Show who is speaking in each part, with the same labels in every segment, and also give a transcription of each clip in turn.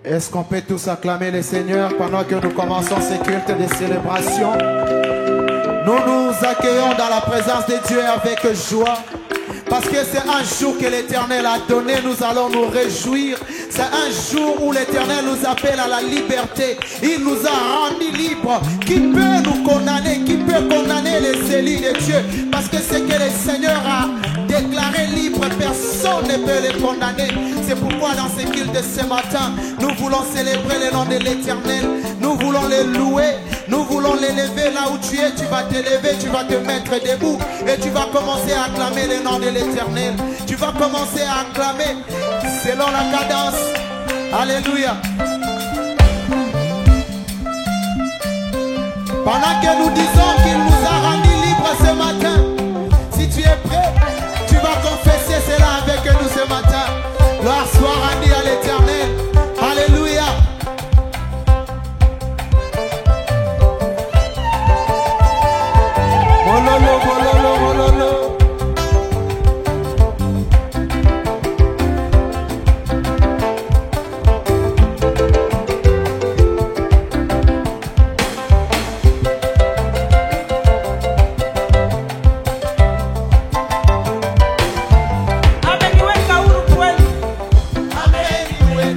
Speaker 1: Est-ce qu'on peut tous acclamer le Seigneur pendant que nous commençons ces cultes de célébration? Nous nous accueillons dans la présence de Dieu avec joie. Parce que c'est un jour que l'Éternel a donné, nous allons nous réjouir. C'est un jour où l'Éternel nous appelle à la liberté. Il nous a rendus libres. Qui peut nous condamner? Qui peut condamner les élus de Dieu? Parce que ce que le Seigneur a déclaré libre, personne ne peut les condamner. C'est pourquoi dans ce culte de ce matin, nous voulons célébrer le nom de l'Éternel. Nous voulons les louer. Nous voulons l'élever là où tu es. Tu vas t'élever, tu vas te mettre debout et tu vas commencer à acclamer le nom de l'Éternel. Tu vas commencer à acclamer selon la cadence. Alléluia. Pendant que nous disons qu'il nous a rendus libres ce matin, si tu es prêt, tu vas confesser cela avec nous ce matin. Gloire soit rendue à l'Éternel. Alléluia. Mololo, mololo, mololo. Amen.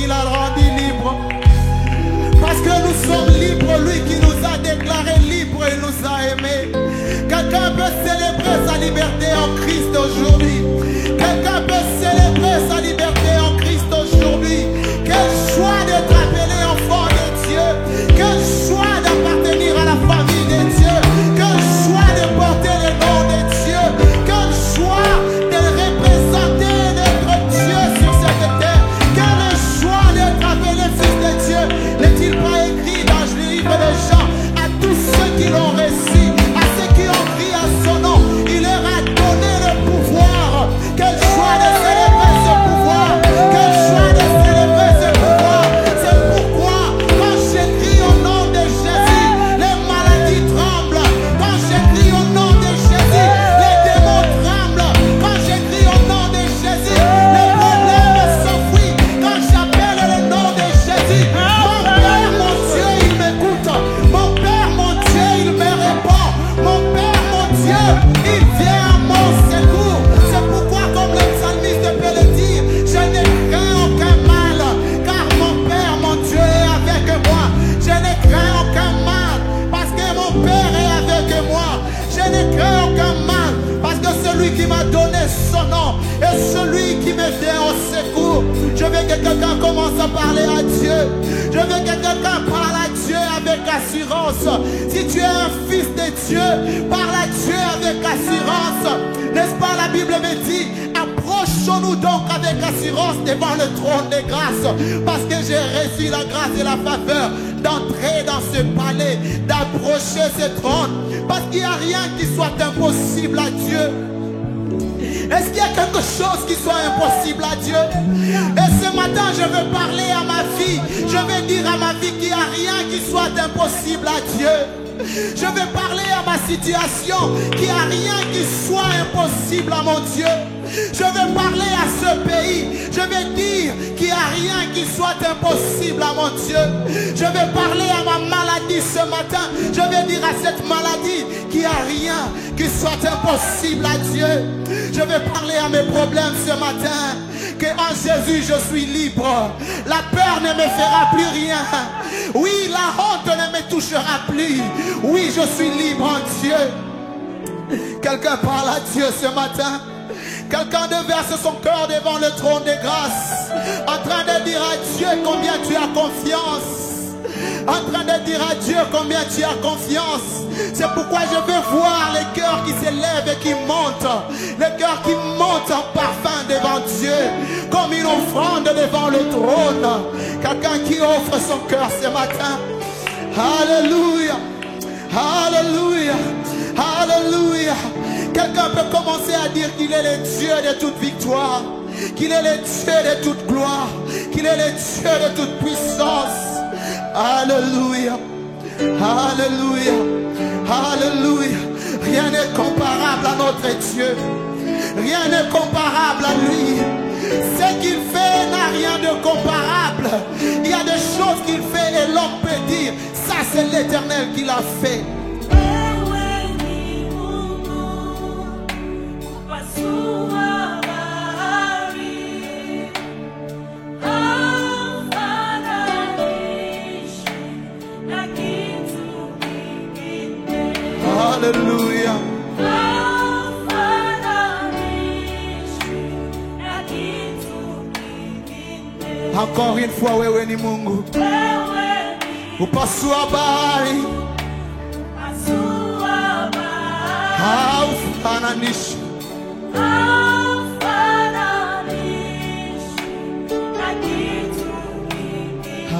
Speaker 1: qu'il a rendu libre. Parce que nous sommes libres, lui qui nous a déclarés libres et nous a aimés. Quelqu'un peut célébrer sa liberté en Christ aujourd'hui. Quelqu'un peut célébrer sa liberté en Christ aujourd'hui. Quel choix d'être appelé enfant de Dieu. Quel choix d'appartenir à la famille de Dieu. Quel choix de porter le nom de Dieu. Quel choix de représenter notre Dieu sur cette terre. Quel choix d'être appelé fils de Dieu. N'est-il pas écrit dans le livre de Jean à tous ceux qui l'ont reçu, à ceux qui ont pris à son nom, il leur a donné le pouvoir. Quel choix de célébrer ce pouvoir. Quel choix de célébrer ce pouvoir. C'est pourquoi quand j'écris au nom de Jésus, les maladies tremblent. Quand j'écris au nom de Jésus, les démons tremblent. Quand j'écris au nom de Jésus, les problèmes s'enfuient. Quand j'appelle le nom de Jésus, mon Père, mon Dieu, il m'écoute. Mon Père, mon Dieu, il me répond. Mon Père, mon Dieu, il vient à mon secours. C'est pourquoi, comme le psalmiste peut le dire, je n'ai craint aucun mal, car mon Père, mon Dieu est avec moi. Je n'ai craint aucun mal, parce que mon Père est avec moi. Je n'ai craint aucun mal, parce que celui qui m'a donné son nom est celui qui me vient au secours. Je veux que quelqu'un commence à parler à Dieu. Je veux que quelqu'un parle à Dieu avec assurance. Si tu es un fils de Dieu, parle à Dieu avec assurance. N'est-ce pas, la Bible me dit, approchons-nous donc avec assurance devant le trône de grâce, parce que j'ai reçu la grâce et la faveur d'entrer dans ce palais, d'approcher ce trône, parce qu'il n'y a rien qui soit impossible à Dieu. Est-ce qu'il y a quelque chose qui soit impossible à Dieu? Et ce matin, je veux parler à ma vie. Je veux dire à ma vie qu'il n'y a rien qui soit impossible à Dieu. Je veux parler à ma situation qu'il n'y a rien qui soit impossible à mon Dieu. Je veux parler à ce pays. Je veux dire qu'il n'y a rien qui soit impossible à mon Dieu. Je veux parler à ma maladie ce matin. Je veux dire à cette maladie qu'il n'y a rien qui soit impossible à Dieu. Je veux parler à mes problèmes ce matin. Que en Jésus je suis libre. La peur ne me fera plus rien. Oui, la honte ne me touchera plus. Oui, je suis libre en Dieu. Quelqu'un parle à Dieu ce matin. Quelqu'un déverse son cœur devant le trône de grâce, en train de dire à Dieu combien tu as confiance. En train de dire à Dieu combien tu as confiance. C'est pourquoi je veux voir les cœurs qui s'élèvent et qui montent. Les cœurs qui montent en parfum devant Dieu, comme une offrande devant le trône. Quelqu'un qui offre son cœur ce matin. Alléluia. Alléluia. Alléluia. Quelqu'un peut commencer à dire qu'il est le Dieu de toute victoire, qu'il est le Dieu de toute gloire, qu'il est le Dieu de toute puissance. Alléluia. Alléluia. Alléluia. Rien n'est comparable à notre Dieu. Rien n'est comparable à lui. Ce qu'il fait n'a rien de comparable. Il y a des choses qu'il fait et l'homme peut dire, ça c'est l'Éternel qui l'a fait. Alléluia. Encore une fois, wewe ni Mungu. Upasua bahari, haufananishi.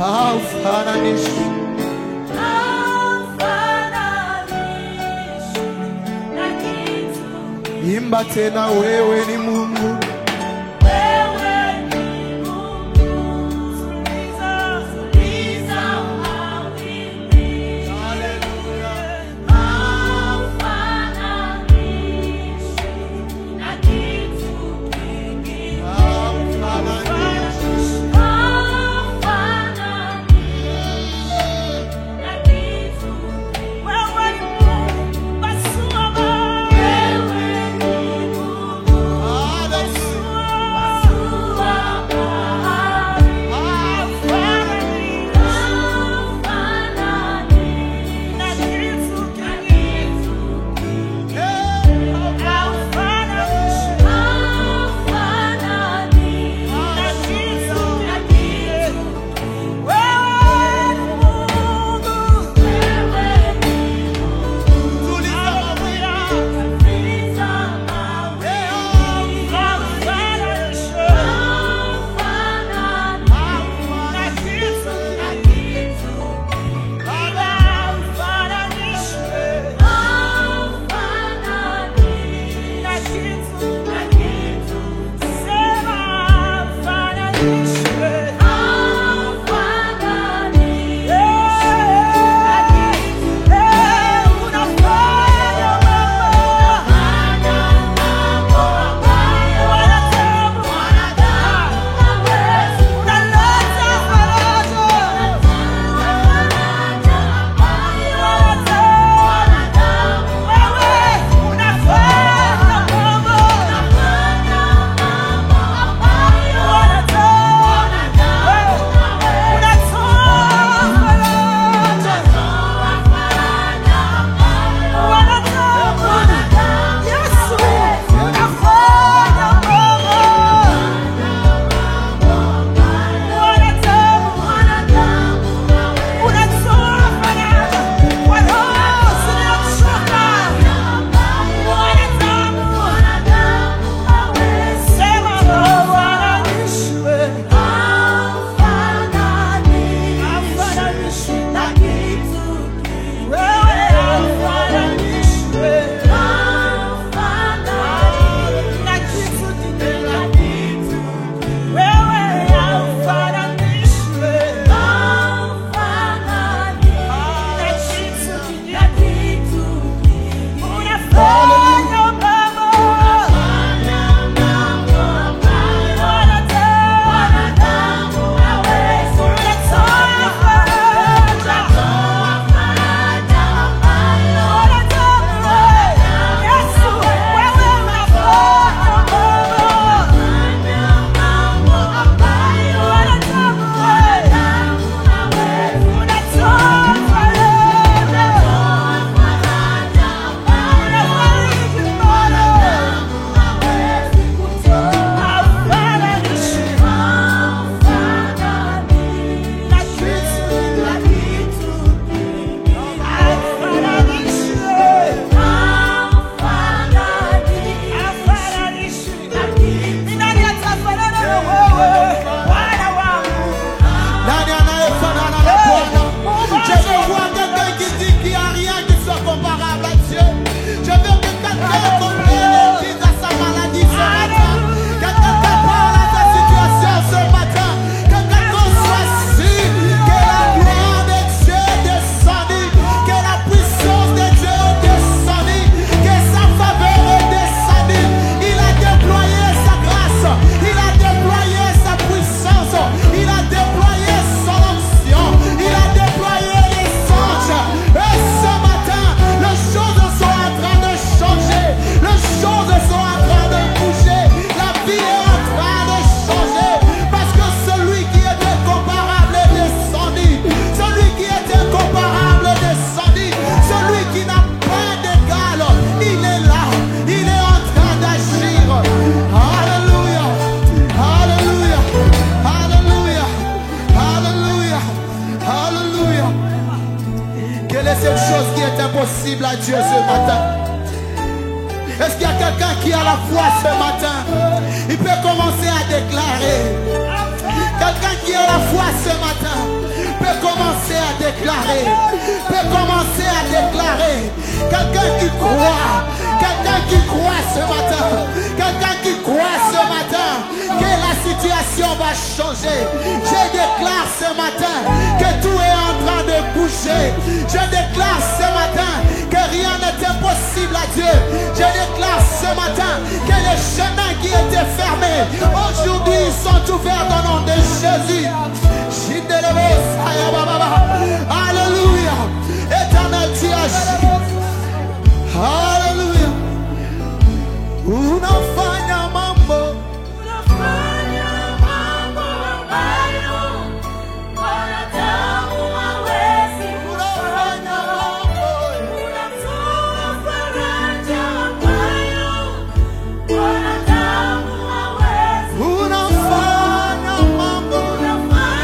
Speaker 1: Haufananishi. Imba tena, wewe ni Mungu. impossible à Dieu ce matin? Est-ce qu'il y a quelqu'un qui a la foi ce matin? Il peut commencer à déclarer. Quelqu'un qui a la foi ce matin peut commencer à déclarer. Peut commencer à déclarer. Quelqu'un qui croit. Quelqu'un qui croit ce matin. Quelqu'un qui croit ce matin que la situation va changer. Je déclare ce matin que tout est en train de bouger. Je déclare ce matin que rien n'est impossible à Dieu. Je déclare ce matin que les chemins qui étaient fermés aujourd'hui sont ouverts dans le nom de Jésus. Alléluia. Éternel, tu agis. Alléluia. Unafanya mambo.
Speaker 2: Unafanya mambo ambayo wanadamu hawezi kufanya. Unatoa faraja ambayo wanadamu hawezi.
Speaker 1: Unafanya mambo.
Speaker 2: Unafanya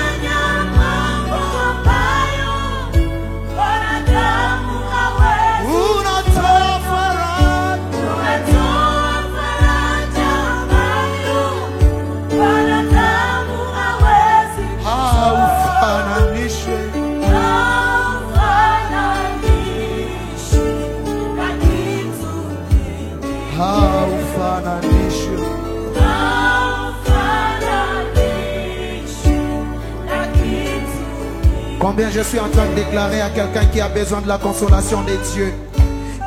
Speaker 1: Combien je suis en train de déclarer à quelqu'un qui a besoin de la consolation de Dieu,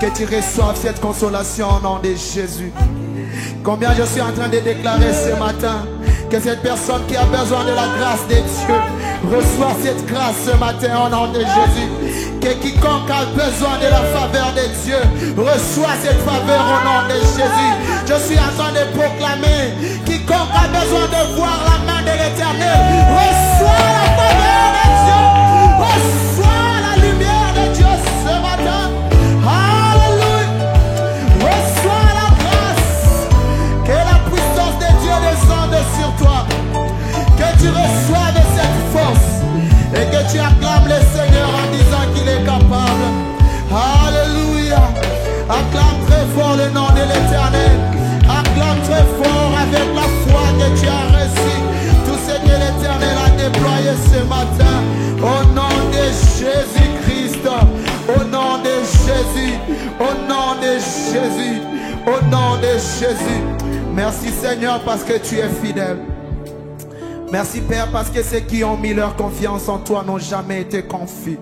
Speaker 1: que tu reçoives cette consolation au nom de Jésus. Combien je suis en train de déclarer ce matin que cette personne qui a besoin de la grâce de Dieu reçoit cette grâce ce matin au nom de Jésus. Que quiconque a besoin de la faveur de Dieu reçoit cette faveur au nom de Jésus. Je suis en train de proclamer, quiconque a besoin de voir la main de l'Éternel reçoit la faveur de Dieu, reçoit la lumière de Dieu ce matin. Alléluia. Reçois la grâce, que la puissance de Dieu descende sur toi, que tu reçoives cette force et que tu acclames le Seigneur en disant qu'il est capable. Alléluia. Acclame très fort le nom de l'Éternel. Acclame très fort avec la foi que tu as reçu tout ce que l'Éternel a déployé ce matin. Au nom de Jésus-Christ, au nom de Jésus, au nom de Jésus, au nom de Jésus. Merci Seigneur parce que tu es fidèle. Merci Père parce que ceux qui ont mis leur confiance en toi n'ont jamais été confus.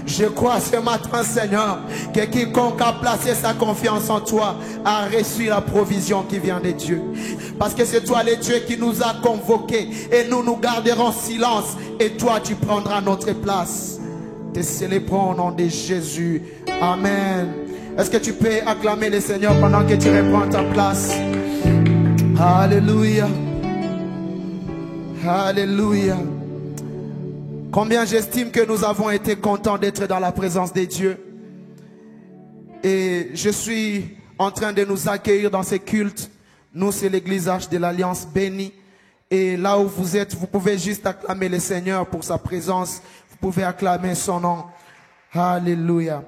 Speaker 1: Je crois ce matin Seigneur que quiconque a placé sa confiance en toi a reçu la provision qui vient de Dieu. Parce que c'est toi le Dieu qui nous a convoqués et nous nous garderons silence et toi tu prendras notre place. Te célébrons au nom de Jésus. Amen. Est-ce que tu peux acclamer le Seigneur pendant que tu reprends ta place? Alléluia. Alléluia. Combien j'estime que nous avons été contents d'être dans la présence de Dieu. Et je suis en train de nous accueillir dans ces cultes. Nous, c'est l'église Arche de l'Alliance bénie. Et là où vous êtes, vous pouvez juste acclamer le Seigneur pour sa présence. Vous pouvez acclamer son nom. Alléluia.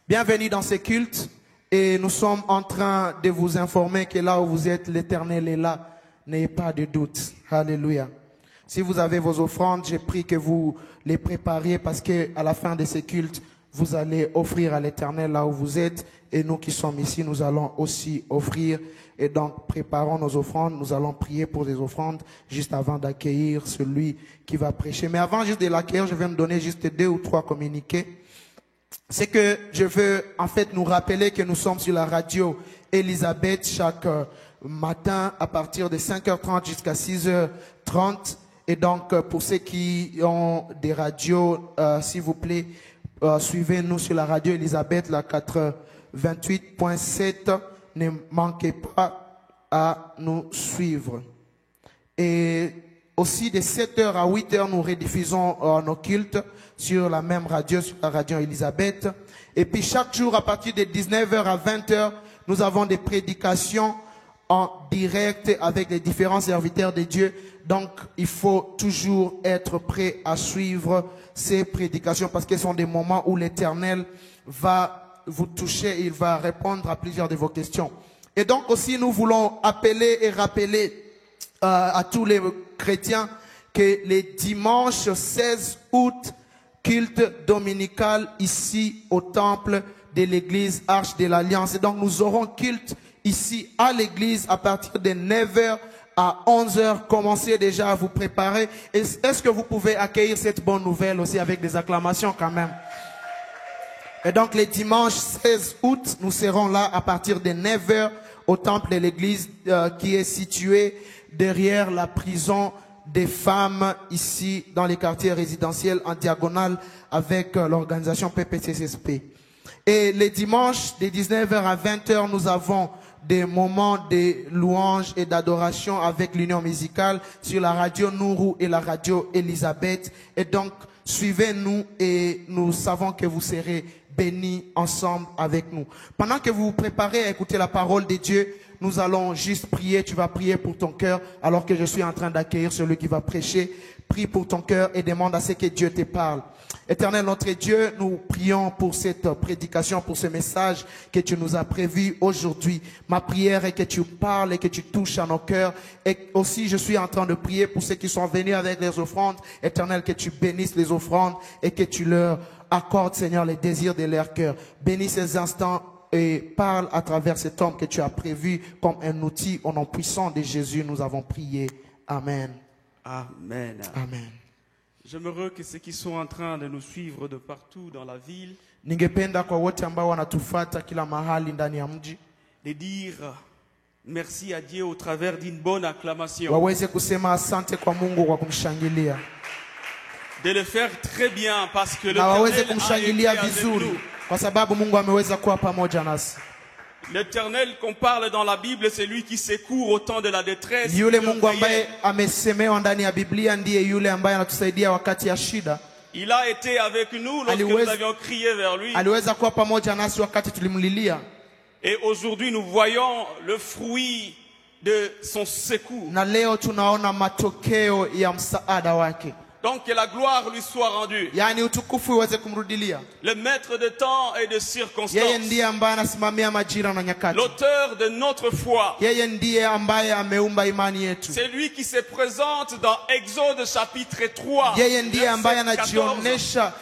Speaker 1: Bienvenue dans ces cultes. Et nous sommes en train de vous informer que là où vous êtes, l'Éternel est là. N'ayez pas de doute. Alléluia. Si vous avez vos offrandes, j'ai prie que vous les prépariez parce que à la fin de ces cultes, vous allez offrir à l'Éternel là où vous êtes. Et nous qui sommes ici, nous allons aussi offrir. Et donc, préparons nos offrandes. Nous allons prier pour les offrandes juste avant d'accueillir celui qui va prêcher. Mais avant juste de l'accueillir, je vais me donner juste 2 ou 3 communiqués. C'est que je veux en fait nous rappeler que nous sommes sur la radio Elisabeth chaque matin à partir de 5h30 jusqu'à 6h30. Et donc, pour ceux qui ont des radios, s'il vous plaît, suivez-nous sur la radio Elisabeth, la 88.7. Ne manquez pas à nous suivre. Et aussi, de 7h à 8h, nous rediffusons nos cultes sur la même radio, sur la radio Elisabeth. Et puis, chaque jour, à partir de 19h à 20h, nous avons des prédications en direct avec les différents serviteurs de Dieu. Donc, il faut toujours être prêt à suivre ces prédications parce que ce sont des moments où l'Éternel va vous toucher et il va répondre à plusieurs de vos questions. Et donc aussi, nous voulons appeler et rappeler à tous les chrétiens que les dimanches 16 août, culte dominical ici au temple de l'église Arche de l'Alliance. Et donc, nous aurons culte ici à l'église à partir de 9h à 11h. Commencez déjà à vous préparer. Est-ce que vous pouvez accueillir cette bonne nouvelle aussi avec des acclamations quand même? Et donc, les dimanches 16 août, nous serons là à partir de 9h au temple de l'église qui est situé derrière la prison des femmes ici dans les quartiers résidentiels en diagonale avec l'organisation PPCSP. Et les dimanches de 19h à 20h, nous avons des moments de louange et d'adoration avec l'union musicale sur la radio Nourou et la radio Elisabeth. Et donc, suivez-nous et nous savons que vous serez bénis ensemble avec nous. Pendant que vous vous préparez à écouter la parole de Dieu, nous allons juste prier. Tu vas prier pour ton cœur alors que je suis en train d'accueillir celui qui va prêcher. Prie pour ton cœur et demande à ce que Dieu te parle. Éternel notre Dieu, nous prions pour cette prédication, pour ce message que tu nous as prévu aujourd'hui. Ma prière est que tu parles et que tu touches à nos cœurs. Et aussi, je suis en train de prier pour ceux qui sont venus avec les offrandes. Éternel, que tu bénisses les offrandes et que tu leur accordes, Seigneur, les désirs de leur cœur. Bénis ces instants et parle à travers cet homme que tu as prévu comme un outil. Au nom puissant de Jésus, nous avons prié. Amen.
Speaker 3: Amen.
Speaker 1: Amen.
Speaker 3: J'aimerais que ceux qui sont en train de nous suivre de partout dans la ville,
Speaker 1: Ningependa kwa wote ambao wanatufuata kila mahali ndani ya mji
Speaker 3: de dire merci à Dieu au travers d'une bonne acclamation.
Speaker 1: waweze kusema asante kwa Mungu kwa kumshangilia,
Speaker 3: De le faire très bien parce que
Speaker 1: na waweze
Speaker 3: l'Éternel a été
Speaker 1: kumshangilia
Speaker 3: avec
Speaker 1: vizuri
Speaker 3: nous.
Speaker 1: kwa sababu Mungu ameweza kuwa pamoja nasi.
Speaker 3: L'Éternel qu'on parle dans la Bible, c'est lui qui secourt au temps de la détresse.
Speaker 1: Yule
Speaker 3: de
Speaker 1: Mungu
Speaker 3: prière.
Speaker 1: ambaye amesemewa ndani ya Biblia ndiye yule ambaye anatusaidia wakati ya shida.
Speaker 3: Il a été avec nous lorsque nous avions crié vers lui.
Speaker 1: Aliweza kuwa pamoja nasi wakati tulimlilia,
Speaker 3: Et aujourd'hui, nous voyons le fruit de son secours.
Speaker 1: na leo tunaona matokeo ya msaada wake.
Speaker 3: Donc que la gloire lui soit rendue.
Speaker 1: Yani utukufu uweze kumrudilia.
Speaker 3: Le maître de temps et de
Speaker 1: Yeye
Speaker 3: circonstances.
Speaker 1: ndiye ambaye anasimamia majira na nyakati.
Speaker 3: L'auteur de notre foi.
Speaker 1: Yeye ndiye ambaye ameumba imani yetu.
Speaker 3: C'est lui qui se présente dans Exode chapitre 3.
Speaker 1: Yeye ndiye ambaye
Speaker 3: verset 14.
Speaker 1: anajionyesha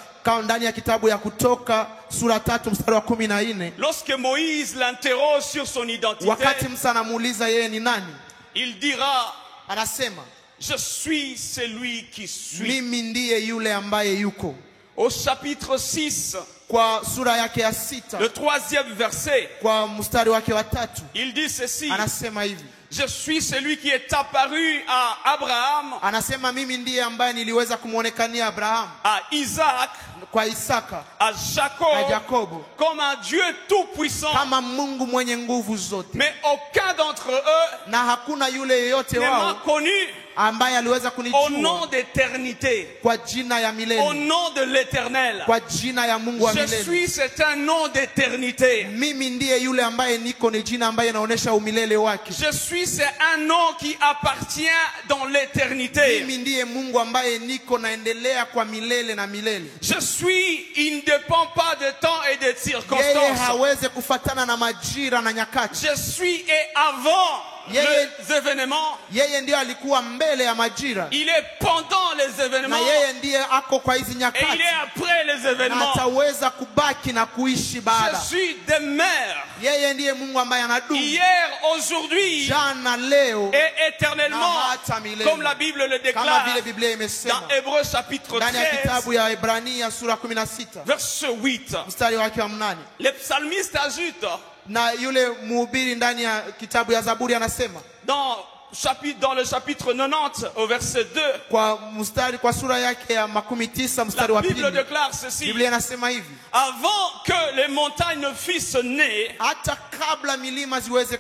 Speaker 1: ndani ya kitabu ya Kutoka sura 3 mstari wa 14.
Speaker 3: Lorsque Moïse l'interroge sur son identité,
Speaker 1: Wakati Musa anamuuliza yeye ni nani,
Speaker 3: il dira,
Speaker 1: anasema
Speaker 3: je suis celui qui suis.
Speaker 1: mimi ndiye yule ambaye yuko.
Speaker 3: Au chapitre 6,
Speaker 1: Kwa sura yake ya 6
Speaker 3: le 3e verset,
Speaker 1: kwa mstari wake wa 3
Speaker 3: il dit ceci,
Speaker 1: anasema hivi,
Speaker 3: je suis celui qui est apparu à Abraham,
Speaker 1: anasema mimi ndiye ambaye niliweza kumuonekania Abraham,
Speaker 3: à Isaac,
Speaker 1: kwa Isaka
Speaker 3: à
Speaker 1: na
Speaker 3: Jacob,
Speaker 1: Yakobo,
Speaker 3: comme un Dieu tout-puissant.
Speaker 1: kama Mungu mwenye nguvu zote,
Speaker 3: Mais aucun d'entre eux
Speaker 1: na hakuna yule yeyote
Speaker 3: ne m'a
Speaker 1: wao
Speaker 3: connu
Speaker 1: ambaye aliweza
Speaker 3: au nom
Speaker 1: kunijua
Speaker 3: d'éternité,
Speaker 1: kwa jina ya
Speaker 3: au
Speaker 1: milele,
Speaker 3: nom de l'éternel.
Speaker 1: kwa jina ya Mungu wa
Speaker 3: Je
Speaker 1: milele.
Speaker 3: suis, c'est un nom d'éternité.
Speaker 1: Mimi ndiye yule ambaye niko, ni jina ambaye inaonyesha umilele wake.
Speaker 3: Je suis, c'est un nom qui appartient dans l'éternité.
Speaker 1: Mimi ndiye Mungu ambaye niko, naendelea kwa milele na milele.
Speaker 3: Je suis, il ne dépend pas de temps et de
Speaker 1: Yeye
Speaker 3: circonstances.
Speaker 1: hawezi kufatana na majira na nyakati.
Speaker 3: Je suis et avant les événements.
Speaker 1: Yeye ndiye alikuwa mbele ya majira,
Speaker 3: Il est pendant les
Speaker 1: na
Speaker 3: événements.
Speaker 1: yeye ndiye ako kwa hizi
Speaker 3: Et il
Speaker 1: nyakati,
Speaker 3: est après les
Speaker 1: na
Speaker 3: événements.
Speaker 1: ataweza kubaki na kuishi
Speaker 3: Je
Speaker 1: baada.
Speaker 3: suis demeure.
Speaker 1: Yeye ndiye Mungu ambaye anadumu
Speaker 3: Hier, aujourd'hui
Speaker 1: jana, leo
Speaker 3: et éternellement.
Speaker 1: na hata milele,
Speaker 3: Comme la Bible le
Speaker 1: kama
Speaker 3: déclare
Speaker 1: vile Biblia imesema
Speaker 3: dans Hébreux chapitre
Speaker 1: ndani ya
Speaker 3: 13,
Speaker 1: kitabu ya Ibrania sura 16
Speaker 3: verset 8.
Speaker 1: mstari wake wa 8.
Speaker 3: Le psalmiste ajoute
Speaker 1: Na yule mhubiri ndani ya kitabu ya Zaburi anasema
Speaker 3: dans le chapitre 90 au verset 2,
Speaker 1: kwa sura yake ya 19 mstari
Speaker 3: la
Speaker 1: wa
Speaker 3: Bible
Speaker 1: 2,
Speaker 3: déclare ceci:
Speaker 1: Biblia inasema hivi,
Speaker 3: avant que les montagnes ne fussent nées
Speaker 1: hata kabla milima ziweze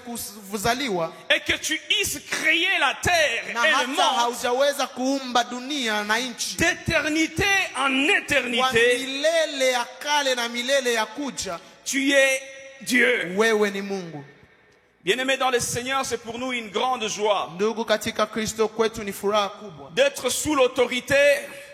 Speaker 1: kuzaliwa
Speaker 3: et que tu eusses créé la terre
Speaker 1: na
Speaker 3: et le
Speaker 1: hata
Speaker 3: monde,
Speaker 1: haujaweza kuumba dunia na nchi,
Speaker 3: d'éternité en
Speaker 1: kwa
Speaker 3: éternité,
Speaker 1: milele ya kale na milele ya kuja,
Speaker 3: tu es Dieu.
Speaker 1: wewe ni Mungu.
Speaker 3: Bien-aimés dans le Seigneur, c'est pour nous une grande joie
Speaker 1: Ndugu katika Kristo, kwetu ni furaha kubwa
Speaker 3: d'être sous l'autorité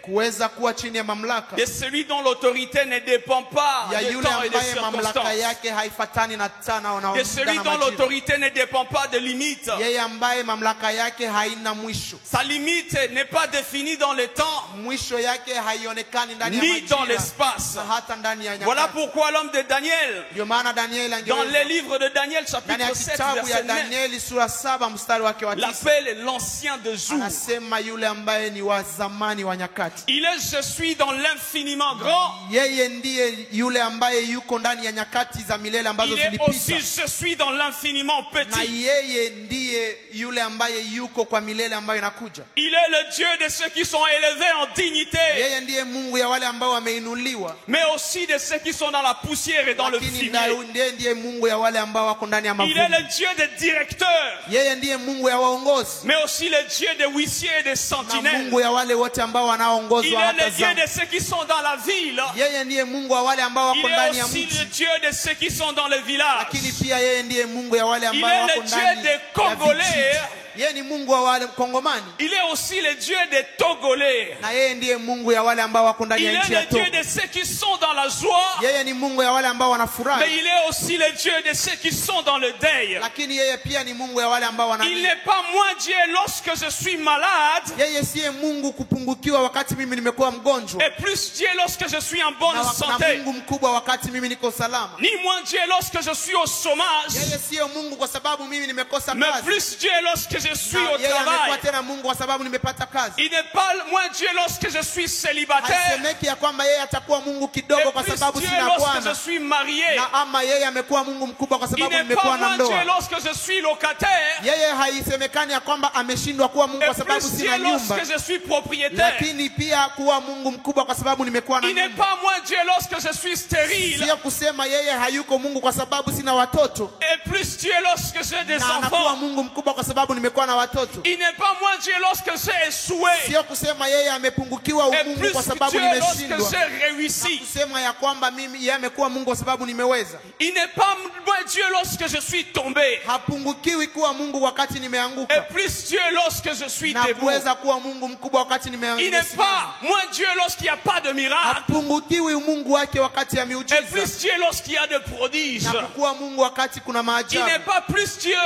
Speaker 1: kuweza kuwa chini ya mamlaka
Speaker 3: de celui dont l'autorité ne dépend pas
Speaker 1: ya
Speaker 3: de
Speaker 1: yule
Speaker 3: temps et de
Speaker 1: ambaye mamlaka
Speaker 3: circonstances,
Speaker 1: yake haifatani na tana na
Speaker 3: de celui
Speaker 1: muda na
Speaker 3: dont
Speaker 1: majira.
Speaker 3: l'autorité ne dépend pas de limites.
Speaker 1: Yeye ambaye mamlaka yake haina mwisho,
Speaker 3: Sa limite n'est pas définie dans le temps
Speaker 1: mwisho yake haionekani ndani ya
Speaker 3: ni dans
Speaker 1: majira
Speaker 3: l'espace.
Speaker 1: na hata ndani ya
Speaker 3: Voilà
Speaker 1: nyakati.
Speaker 3: pourquoi l'homme de Daniel,
Speaker 1: Ndio maana Danieli
Speaker 3: dans les
Speaker 1: angeweza
Speaker 3: livres de Daniel
Speaker 1: ndani ya
Speaker 3: chapitre 7
Speaker 1: kitabu ya
Speaker 3: verset 9,
Speaker 1: Danieli sura 7 mstari wake wa 9
Speaker 3: l'appelle l'ancien de jour.
Speaker 1: anasema yule ambaye ni wa zamani wa nyakati.
Speaker 3: Il est, je suis dans l'infiniment grand.
Speaker 1: Yeye ndiye yule ambaye yuko ndani ya nyakati za milele ambazo
Speaker 3: Il est aussi,
Speaker 1: zilipita,
Speaker 3: je suis dans l'infiniment
Speaker 1: na
Speaker 3: petit.
Speaker 1: yeye ndiye yule ambaye yuko kwa milele ambayo inakuja.
Speaker 3: Il est le Dieu de ceux qui sont élevés en dignité,
Speaker 1: Yeye ndiye Mungu ya wale ambao wameinuliwa,
Speaker 3: mais aussi de ceux qui sont dans la poussière et dans le
Speaker 1: lakini
Speaker 3: fumier.
Speaker 1: ndiye Mungu ya wale ambao wako ndani ya
Speaker 3: Il est le
Speaker 1: mavumbi.
Speaker 3: Dieu des directeurs,
Speaker 1: Yeye ndiye Mungu ya waongozi
Speaker 3: mais aussi le Dieu des huissiers et des
Speaker 1: na
Speaker 3: sentinelles.
Speaker 1: Mungu ya wale wote ambao
Speaker 3: Il
Speaker 1: wanaoongozwa
Speaker 3: est
Speaker 1: hata
Speaker 3: le Dieu
Speaker 1: zamu.
Speaker 3: de ceux qui sont dans la ville.
Speaker 1: Yeye ndiye Mungu wa wale ambao
Speaker 3: Il
Speaker 1: wako ndani
Speaker 3: est
Speaker 1: ya
Speaker 3: aussi le
Speaker 1: mji,
Speaker 3: Dieu de ceux qui sont dans le village.
Speaker 1: lakini pia yeye ndiye Mungu ya wale
Speaker 3: Il
Speaker 1: ambao
Speaker 3: est
Speaker 1: wako
Speaker 3: le Dieu
Speaker 1: ndani
Speaker 3: des
Speaker 1: ya
Speaker 3: Congolais.
Speaker 1: vijiji. Yeye ni Mungu wa wale Kongomani,
Speaker 3: Il est aussi le Dieu des Togolais.
Speaker 1: na yeye ndiye Mungu ya wale ambao wako ndani
Speaker 3: Il
Speaker 1: ya
Speaker 3: est
Speaker 1: nchi ya
Speaker 3: le Dieu
Speaker 1: Togo.
Speaker 3: de ceux qui sont dans la joie,
Speaker 1: Yeye ni Mungu ya wale ambao
Speaker 3: mais
Speaker 1: wanafurahi,
Speaker 3: il est aussi le Dieu de ceux qui sont dans le deuil.
Speaker 1: lakini yeye pia ni Mungu ya wale ambao
Speaker 3: Il
Speaker 1: wanalia.
Speaker 3: n'est pas moins Dieu lorsque je suis malade
Speaker 1: Yeye siye Mungu kupungukiwa wakati mimi nimekuwa mgonjwa,
Speaker 3: et plus Dieu lorsque je suis en bonne
Speaker 1: na
Speaker 3: santé.
Speaker 1: Mungu mkubwa wakati mimi niko salama.
Speaker 3: Ni moins Dieu lorsque je suis au chômage,
Speaker 1: Yeye siyo Mungu kwa sababu mimi nimekosa
Speaker 3: mais
Speaker 1: kazi,
Speaker 3: plus Dieu lorsque je suis
Speaker 1: Na
Speaker 3: au
Speaker 1: yeye amekuwa
Speaker 3: travail.
Speaker 1: tena Mungu kwa sababu nimepata kazi.
Speaker 3: Il n'est pas moins Dieu lorsque je suis célibataire.
Speaker 1: Haisemeki ya kwamba yeye atakuwa Mungu
Speaker 3: Et
Speaker 1: kidogo kwa
Speaker 3: plus
Speaker 1: sababu
Speaker 3: Dieu
Speaker 1: sina
Speaker 3: lorsque je
Speaker 1: bwana.
Speaker 3: suis marié.
Speaker 1: Na ama yeye amekuwa Mungu mkubwa kwa
Speaker 3: Il
Speaker 1: sababu
Speaker 3: n'est pas
Speaker 1: nimekuwa na
Speaker 3: moins Dieu
Speaker 1: ndoa.
Speaker 3: lorsque je suis locataire.
Speaker 1: Yeye haisemekani ya kwamba ameshindwa kuwa Mungu kwa
Speaker 3: Et
Speaker 1: sababu
Speaker 3: plus
Speaker 1: sina
Speaker 3: Dieu
Speaker 1: nyumba.
Speaker 3: lorsque je suis propriétaire.
Speaker 1: Lakini pia kuwa Mungu mkubwa kwa sababu nimekuwa na
Speaker 3: Il n'est
Speaker 1: nyumba.
Speaker 3: pas moins Dieu lorsque je suis stérile.
Speaker 1: Sio kusema yeye hayuko Mungu kwa sababu sina watoto.
Speaker 3: Et plus Dieu lorsque j'ai des
Speaker 1: Na anakuwa
Speaker 3: enfants.
Speaker 1: Mungu mkubwa kwa sababu nimekuwa na watoto.
Speaker 3: Il n'est pas moins Dieu lorsque j'ai échoué.
Speaker 1: Sio kusema yeye amepungukiwa
Speaker 3: Et
Speaker 1: umungu
Speaker 3: plus
Speaker 1: kwa sababu
Speaker 3: Dieu lorsque
Speaker 1: nimeshindwa.
Speaker 3: j'ai réussi.
Speaker 1: Kusema ya kwamba mimi yeye amekuwa Mungu kwa sababu nimeweza.
Speaker 3: Il n'est pas moins Dieu lorsque je suis tombé.
Speaker 1: Hapungukiwi kuwa Mungu wakati
Speaker 3: Et
Speaker 1: nimeanguka.
Speaker 3: plus Dieu lorsque je suis
Speaker 1: Na
Speaker 3: debout.
Speaker 1: kuweza kuwa Mungu mkubwa wakati
Speaker 3: Il n'est
Speaker 1: nimeanguka.
Speaker 3: pas moins Dieu lorsqu'il n'y a pas de miracle.
Speaker 1: Hapungukiwi Mungu wake wakati ya
Speaker 3: Et
Speaker 1: miujiza.
Speaker 3: plus Dieu lorsqu'il y a de prodiges.
Speaker 1: Na kuwa Mungu wakati kuna
Speaker 3: Il n'est
Speaker 1: maajabu.
Speaker 3: pas plus Dieu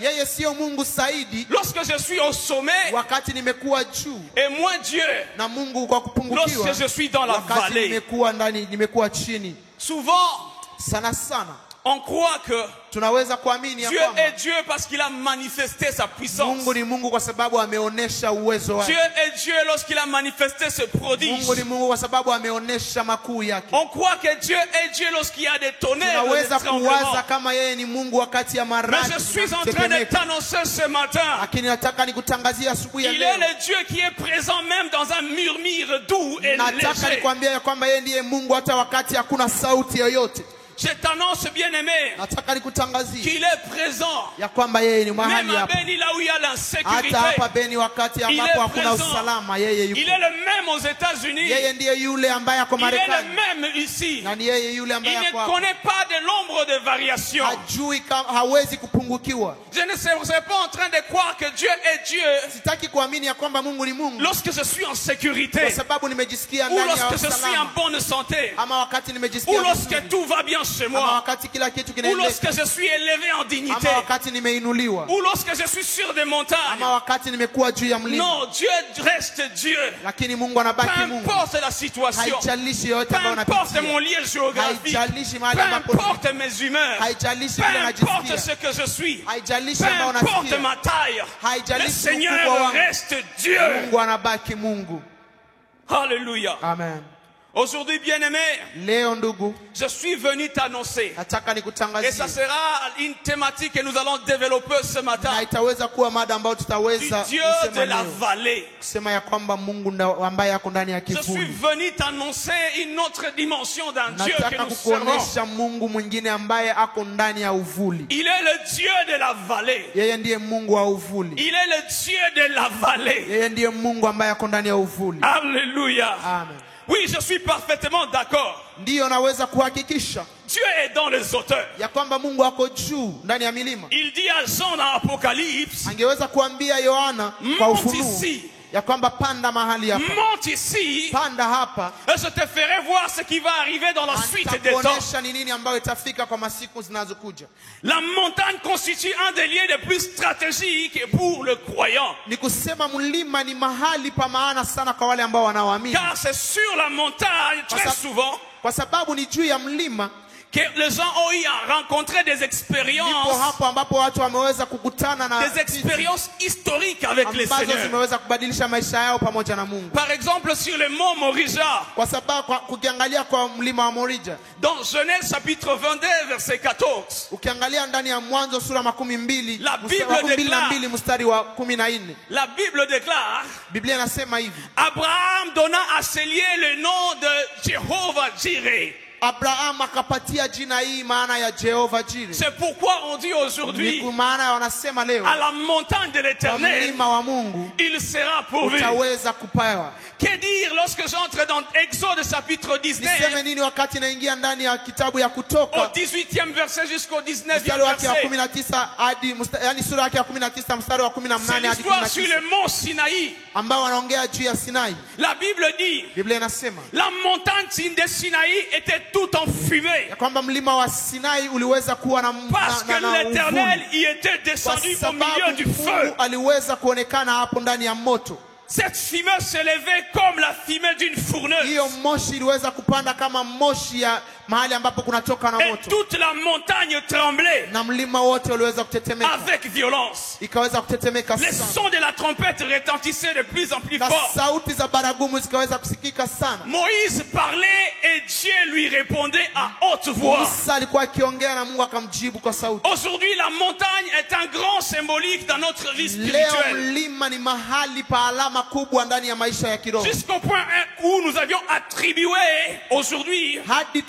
Speaker 1: Yeye sio Mungu zaidi
Speaker 3: lorsque je suis au sommet.
Speaker 1: wakati nimekuwa juu.
Speaker 3: Et moins Dieu
Speaker 1: Na Mungu kwa kupungukiwa
Speaker 3: lorsque je suis dans la
Speaker 1: wakati
Speaker 3: vallée.
Speaker 1: nimekuwa chini.
Speaker 3: Souvent,
Speaker 1: Sana sana
Speaker 3: on croit que
Speaker 1: tunaweza kuamini ya
Speaker 3: Dieu
Speaker 1: kwamba
Speaker 3: est Dieu parce qu'il a manifesté sa puissance.
Speaker 1: Mungu ni Mungu kwa sababu ameonesha uwezo wake.
Speaker 3: Dieu est Dieu lorsqu'il a manifesté ce prodige.
Speaker 1: Mungu ni Mungu kwa sababu ameonesha makuu yake.
Speaker 3: On croit que Dieu est Dieu lorsqu'il y a des tonnerres, des
Speaker 1: Tunaweza kuwaza
Speaker 3: tremblements.
Speaker 1: kama yeye ni Mungu wakati ya
Speaker 3: Mais
Speaker 1: maradi.
Speaker 3: je suis en train de t'annoncer ce matin.
Speaker 1: Lakini nataka nikutangazia asubuhi ya
Speaker 3: Il est
Speaker 1: leo.
Speaker 3: le Dieu qui est présent même dans un murmure doux et
Speaker 1: Nataka
Speaker 3: léger.
Speaker 1: nikwambia ya kwamba yeye ndiye Mungu hata wakati hakuna sauti yoyote.
Speaker 3: Je t'annonce, bien-aimé,
Speaker 1: Nataka nikutangazie
Speaker 3: qu'il est présent.
Speaker 1: ya kwamba yeye ni
Speaker 3: Même
Speaker 1: mahali
Speaker 3: à
Speaker 1: hapa.
Speaker 3: Beni, là où il y a l'insécurité.
Speaker 1: Hata hapa Beni wakati
Speaker 3: Il
Speaker 1: ambapo
Speaker 3: est
Speaker 1: hakuna
Speaker 3: présent.
Speaker 1: usalama yeye
Speaker 3: Il
Speaker 1: yuko.
Speaker 3: est le même aux États-Unis.
Speaker 1: Yeye ndiye yule ambaye ako
Speaker 3: Il est le
Speaker 1: Marekani.
Speaker 3: même ici.
Speaker 1: Na ni yeye yule
Speaker 3: Il
Speaker 1: ambaye
Speaker 3: ne
Speaker 1: ako hapa.
Speaker 3: connaît pas de l'ombre de variation.
Speaker 1: Hajui kama hawezi kupungukiwa.
Speaker 3: Je ne serais pas en train de croire que Dieu est Dieu
Speaker 1: Sitaki kuamini ya kwamba Mungu ni Mungu
Speaker 3: lorsque je suis en
Speaker 1: kwa
Speaker 3: sécurité,
Speaker 1: sababu nimejisikia
Speaker 3: ou
Speaker 1: ndani ya
Speaker 3: lorsque je suis en
Speaker 1: usalama.
Speaker 3: bonne santé,
Speaker 1: Ama wakati
Speaker 3: ou
Speaker 1: nimejisikia
Speaker 3: lorsque
Speaker 1: vizuri.
Speaker 3: tout va bien chez
Speaker 1: Ama
Speaker 3: moi,
Speaker 1: wakati kila kitu
Speaker 3: ou
Speaker 1: kinaendeka.
Speaker 3: lorsque je suis élevé en dignité,
Speaker 1: Ama wakati nimeinuliwa.
Speaker 3: ou lorsque je suis sur des montagnes.
Speaker 1: Ama wakati nimekuwa juu ya mlima.
Speaker 3: Non, Dieu reste Dieu.
Speaker 1: Lakini Mungu
Speaker 3: Peu
Speaker 1: anabaki Mungu.
Speaker 3: importe la situation,
Speaker 1: Haijalishi yote
Speaker 3: peu
Speaker 1: ambayo
Speaker 3: importe
Speaker 1: unapitia.
Speaker 3: mon lieu géographique,
Speaker 1: Haijalishi
Speaker 3: peu
Speaker 1: mahali ambapo
Speaker 3: importe mes humeurs,
Speaker 1: haijalishi
Speaker 3: peu
Speaker 1: vile
Speaker 3: importe
Speaker 1: najisikia.
Speaker 3: ce que je suis,
Speaker 1: Haijalishi
Speaker 3: peu
Speaker 1: ambayo
Speaker 3: importe
Speaker 1: unasikia.
Speaker 3: ma taille, le
Speaker 1: Haijalishi ukubwa
Speaker 3: Seigneur
Speaker 1: wangu.
Speaker 3: reste Dieu.
Speaker 1: Mungu anabaki Mungu.
Speaker 3: Alléluia.
Speaker 1: Amen.
Speaker 3: Aujourd'hui, bien-aimé,
Speaker 1: Leo ndugu,
Speaker 3: je suis venu t'annoncer.
Speaker 1: nataka
Speaker 3: Et ça
Speaker 1: nikutangazie.
Speaker 3: sera une thématique que nous allons développer ce
Speaker 1: Na
Speaker 3: matin.
Speaker 1: itaweza kuwa mada ambayo
Speaker 3: Du
Speaker 1: tutaweza
Speaker 3: Dieu
Speaker 1: kusema
Speaker 3: de la
Speaker 1: leo.
Speaker 3: vallée.
Speaker 1: Kusema ya kwamba Mungu ambaye ako ndani ya
Speaker 3: Je suis
Speaker 1: kivuli.
Speaker 3: venu t'annoncer une autre dimension d'un Dieu que
Speaker 1: Nataka
Speaker 3: nous servons.
Speaker 1: kukuonesha Mungu mwingine ambaye ako ndani ya uvuli.
Speaker 3: Il est le Dieu de la vallée.
Speaker 1: Yeye ndiye Mungu wa uvuli.
Speaker 3: Il est le Dieu de la vallée.
Speaker 1: Yeye ndiye Mungu ambaye ako ndani ya uvuli.
Speaker 3: Alléluia.
Speaker 1: Amen.
Speaker 3: Oui, je suis parfaitement d'accord.
Speaker 1: Ndiyo naweza kuhakikisha
Speaker 3: Dieu est dans les hauteurs.
Speaker 1: ya kwamba Mungu ako juu ndani ya milima.
Speaker 3: Il dit à Jean dans Apocalypse,
Speaker 1: Angeweza kuambia Yohana kwa
Speaker 3: monte
Speaker 1: ufunuo
Speaker 3: ici,
Speaker 1: ya kwamba panda mahali hapa.
Speaker 3: monte ici,
Speaker 1: Panda hapa.
Speaker 3: et je te ferai voir ce qui va arriver dans la suite des temps.
Speaker 1: Nitakuonesha ni nini ambayo itafika kwa masiku zinazokuja.
Speaker 3: La montagne constitue un des lieux les plus stratégiques pour le croyant.
Speaker 1: Ni kusema mlima ni mahali pa maana sana kwa wale ambao wanaoamini.
Speaker 3: Car c'est sur la montagne, très souvent,
Speaker 1: Kwa sababu ni juu ya mlima
Speaker 3: que les gens ont eu à rencontrer des
Speaker 1: ndipo
Speaker 3: expériences,
Speaker 1: hapo ambapo watu wameweza kukutana na
Speaker 3: des expériences historiques avec les
Speaker 1: ambazo
Speaker 3: seigneurs.
Speaker 1: zimeweza kubadilisha maisha yao pamoja na Mungu.
Speaker 3: Par exemple, sur le mont Morija,
Speaker 1: Kwa sababu kukiangalia kwa mlima wa Morija,
Speaker 3: dans Genèse chapitre 22, verset 14,
Speaker 1: ukiangalia ndani ya Mwanzo sura 12
Speaker 3: La Bible
Speaker 1: mstari wa
Speaker 3: déclare-
Speaker 1: 12 mstari wa 14,
Speaker 3: la Bible déclare,
Speaker 1: Biblia inasema hivi:
Speaker 3: Abraham donna à ce lieu le nom de Jéhovah Jireh.
Speaker 1: Abraham akapatia jina hii maana ya Jehova Jireh.
Speaker 3: C'est pourquoi on dit
Speaker 1: Ni
Speaker 3: aujourd'hui,
Speaker 1: kwa maana wanasema leo
Speaker 3: à la montagne de
Speaker 1: kwa
Speaker 3: l'Éternel,
Speaker 1: mlima wa Mungu
Speaker 3: il sera pourvu.
Speaker 1: utaweza kupewa.
Speaker 3: Que dire lorsque j'entre dans Exode chapitre 19,
Speaker 1: Niseme nini wakati naingia ndani ya kitabu ya
Speaker 3: au
Speaker 1: Kutoka
Speaker 3: 18e verset jusqu'au 19e
Speaker 1: mstari wake wa
Speaker 3: verset?
Speaker 1: 19 hadi yani sura yake ya 19 mstari wa
Speaker 3: C'est
Speaker 1: 18 hadi
Speaker 3: l'histoire sur
Speaker 1: 19
Speaker 3: le mont Sinaï.
Speaker 1: ambao wanaongea juu ya Sinai.
Speaker 3: La Bible dit,
Speaker 1: Biblia inasema
Speaker 3: la montagne de Sinaï était tout en fumée.
Speaker 1: ya kwamba mlima wa Sinai uliweza kuwa na
Speaker 3: Parce que l'Éternel y était
Speaker 1: kwa
Speaker 3: descendu au
Speaker 1: sababu
Speaker 3: milieu du feu.
Speaker 1: Mungu aliweza kuonekana hapo ndani ya moto.
Speaker 3: Cette fumée s'élevait comme la fumée d'une fourneuse.
Speaker 1: Hiyo moshi iliweza kupanda kama moshi mahali ambapo kunatoka na
Speaker 3: Et
Speaker 1: moto,
Speaker 3: toute la montagne tremblait
Speaker 1: na mlima wote uliweza kutetemeka,
Speaker 3: avec violence.
Speaker 1: ikaweza kutetemeka
Speaker 3: Les
Speaker 1: sana,
Speaker 3: sons de la trompette retentissaient de plus en plus
Speaker 1: na
Speaker 3: fort.
Speaker 1: sauti za baragumu zikaweza kusikika sana.
Speaker 3: Moïse parlait et Dieu lui répondait à haute voix.
Speaker 1: Musa alikuwa akiongea na Mungu akamjibu kwa sauti.
Speaker 3: Aujourd'hui, la montagne est un grand symbolique dans notre vie
Speaker 1: Leo
Speaker 3: spirituelle.
Speaker 1: mlima ni mahali pa alama kubwa ndani ya maisha ya kiroho,
Speaker 3: Jusqu'au point où nous avions attribué aujourd'hui
Speaker 1: hadi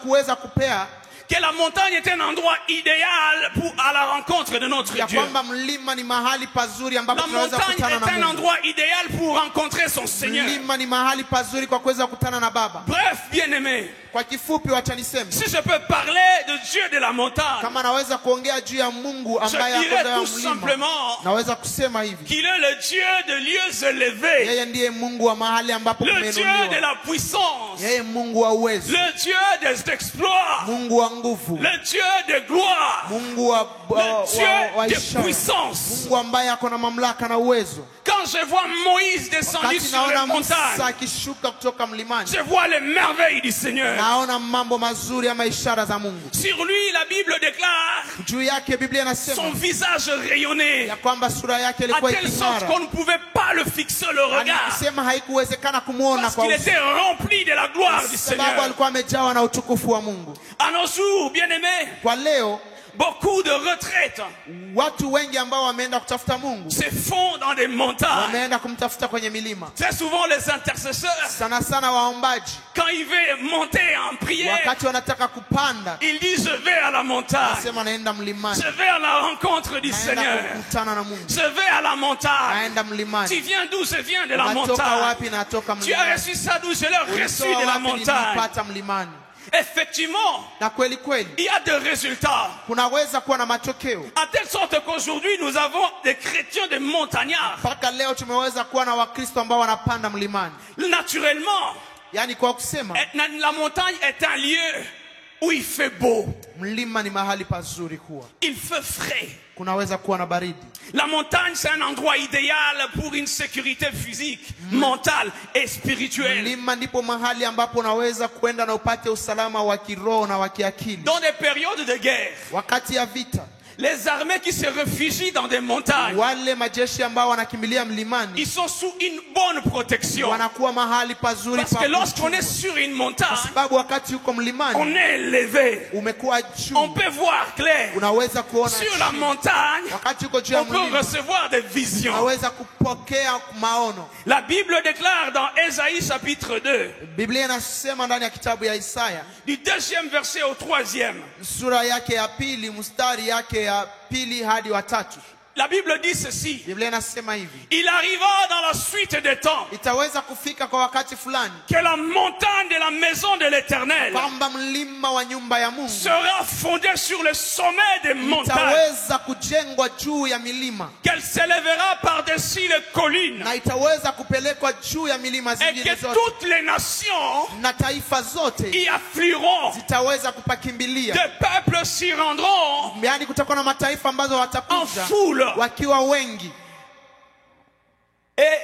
Speaker 1: kuweza kupea
Speaker 3: que la montagne est un endroit idéal à la rencontre de notre
Speaker 1: ya
Speaker 3: Dieu.
Speaker 1: kwamba mlima ni mahali pazuri ambapo
Speaker 3: La
Speaker 1: tunaweza
Speaker 3: montagne
Speaker 1: kukutana na
Speaker 3: est un
Speaker 1: Mungu.
Speaker 3: endroit idéal pour rencontrer son Seigneur.
Speaker 1: Mlima ni mahali pazuri kwa kuweza kukutana na Baba.
Speaker 3: Bref, bien-aimé,
Speaker 1: Kwa kifupi, wacha niseme,
Speaker 3: si je peux parler de Dieu de la montagne,
Speaker 1: kama naweza kuongea juu ya Mungu ambaye
Speaker 3: je
Speaker 1: ako
Speaker 3: dirais
Speaker 1: ndani ya
Speaker 3: tout
Speaker 1: mlima,
Speaker 3: simplement
Speaker 1: naweza kusema hivi:
Speaker 3: qu'il est le Dieu de lieux élevés,
Speaker 1: yeye ndiye Mungu wa mahali ambapo
Speaker 3: le Dieu de
Speaker 1: kumeinuliwa,
Speaker 3: la puissance,
Speaker 1: yeye Mungu wa uwezo,
Speaker 3: le Dieu des exploits,
Speaker 1: Mungu wa nguvu,
Speaker 3: le Dieu de gloire,
Speaker 1: Mungu wa
Speaker 3: le Dieu de
Speaker 1: ishara,
Speaker 3: puissance.
Speaker 1: Mungu ambaye ako na mamlaka na uwezo.
Speaker 3: Quand je vois Moïse descendu
Speaker 1: Wakati
Speaker 3: sur les
Speaker 1: naona Musa
Speaker 3: montagnes,
Speaker 1: akishuka kutoka mlimani,
Speaker 3: je vois les merveilles du Seigneur.
Speaker 1: naona mambo mazuri ama ishara za Mungu.
Speaker 3: Sur lui, la Bible déclare
Speaker 1: Juu yake Biblia
Speaker 3: son
Speaker 1: inasema
Speaker 3: visage rayonnait
Speaker 1: ya kwamba sura yake
Speaker 3: à
Speaker 1: ilikuwa
Speaker 3: telle sorte
Speaker 1: iking'ara,
Speaker 3: qu'on ne pouvait pas le fixer le regard
Speaker 1: akisema haikuwezekana kumwona
Speaker 3: parce
Speaker 1: kwa
Speaker 3: qu'il
Speaker 1: uso,
Speaker 3: était rempli de la gloire du
Speaker 1: sababu
Speaker 3: Seigneur.
Speaker 1: alikuwa amejawa na utukufu wa Mungu.
Speaker 3: À nos jours, bien-aimés,
Speaker 1: Kwa leo
Speaker 3: beaucoup de retraites
Speaker 1: watu wengi ambao wameenda kutafuta Mungu
Speaker 3: se font dans des montagnes.
Speaker 1: wameenda kumtafuta kwenye milima,
Speaker 3: Très souvent, les intercesseurs,
Speaker 1: sana sana waombaji,
Speaker 3: quand ils veulent monter en prière,
Speaker 1: wakati wanataka kupanda
Speaker 3: ils disent: je vais à la montagne,
Speaker 1: nasema naenda mlimani,
Speaker 3: je vais à la rencontre du
Speaker 1: naenda
Speaker 3: Seigneur,
Speaker 1: kukutana na Mungu,
Speaker 3: je vais à la montagne.
Speaker 1: naenda
Speaker 3: Tu
Speaker 1: mlimani.
Speaker 3: viens d'où? Je viens de la
Speaker 1: Natoka
Speaker 3: montagne.
Speaker 1: wapi? Natoka
Speaker 3: Tu as
Speaker 1: mlimani.
Speaker 3: reçu ça d'où? Je l'ai reçu
Speaker 1: Ulitoa
Speaker 3: de la
Speaker 1: wapi?
Speaker 3: montagne.
Speaker 1: Nilipata mlimani.
Speaker 3: Effectivement,
Speaker 1: Na kweli kweli
Speaker 3: il y a des résultats.
Speaker 1: kunaweza kuwa na matokeo.
Speaker 3: À telle sorte qu'aujourd'hui, nous avons des chrétiens, des montagnards.
Speaker 1: Mpaka leo tumeweza kuwa na Wakristo ambao wanapanda mlimani.
Speaker 3: Naturellement,
Speaker 1: Yaani kwa kusema
Speaker 3: la montagne est un lieu où il fait beau,
Speaker 1: mlima ni mahali pazuri kuwa,
Speaker 3: il fait frais.
Speaker 1: kunaweza kuwa na baridi.
Speaker 3: La montagne, c'est un endroit idéal pour une sécurité physique, mentale et spirituelle.
Speaker 1: Mlima ndipo mahali ambapo unaweza kwenda na upate usalama wa kiroho na wa kiakili.
Speaker 3: Dans des périodes de guerre,
Speaker 1: Wakati ya vita,
Speaker 3: les armées qui se réfugient dans des montagnes,
Speaker 1: wale majeshi ambao wanakimbilia mlimani
Speaker 3: ils sont sous une bonne protection.
Speaker 1: wanakuwa mahali pazuri
Speaker 3: Parce
Speaker 1: pa
Speaker 3: que lorsqu'on est
Speaker 1: kuchungwa.
Speaker 3: sur une montagne,
Speaker 1: Sababu wakati uko
Speaker 3: on
Speaker 1: mlimani
Speaker 3: est élevé.
Speaker 1: umekuwa
Speaker 3: On
Speaker 1: juu,
Speaker 3: peut voir clair.
Speaker 1: unaweza kuona
Speaker 3: Sur la
Speaker 1: chini.
Speaker 3: montagne,
Speaker 1: Wakati uko juu ya
Speaker 3: on peut
Speaker 1: mlima
Speaker 3: recevoir des visions.
Speaker 1: unaweza kupokea maono.
Speaker 3: La Bible déclare dans Ésaïe chapitre 2,
Speaker 1: Biblia inasema ndani ya kitabu ya Isaya
Speaker 3: du 2e verset au 3e.
Speaker 1: sura yake ya pili mstari yake ya pili hadi wa tatu.
Speaker 3: La Bible dit ceci:
Speaker 1: Biblia inasema hivi:
Speaker 3: il arriva dans la suite des temps
Speaker 1: itaweza kufika kwa wakati fulani
Speaker 3: que la montagne de la maison de l'Éternel
Speaker 1: kwamba mlima wa nyumba ya Mungu
Speaker 3: sera fondée sur le sommet des montagnes,
Speaker 1: itaweza kujengwa juu ya milima
Speaker 3: qu'elle s'élèvera par-dessus les collines,
Speaker 1: na itaweza kupelekwa juu ya milima
Speaker 3: et
Speaker 1: zingine
Speaker 3: que
Speaker 1: zote,
Speaker 3: toutes les nations
Speaker 1: na taifa zote
Speaker 3: y afflueront.
Speaker 1: zitaweza kupakimbilia.
Speaker 3: Des peuples s'y rendront
Speaker 1: Yaani kutakuwa na mataifa ambazo
Speaker 3: en
Speaker 1: watakuja
Speaker 3: foule,
Speaker 1: wakiwa wengi
Speaker 3: et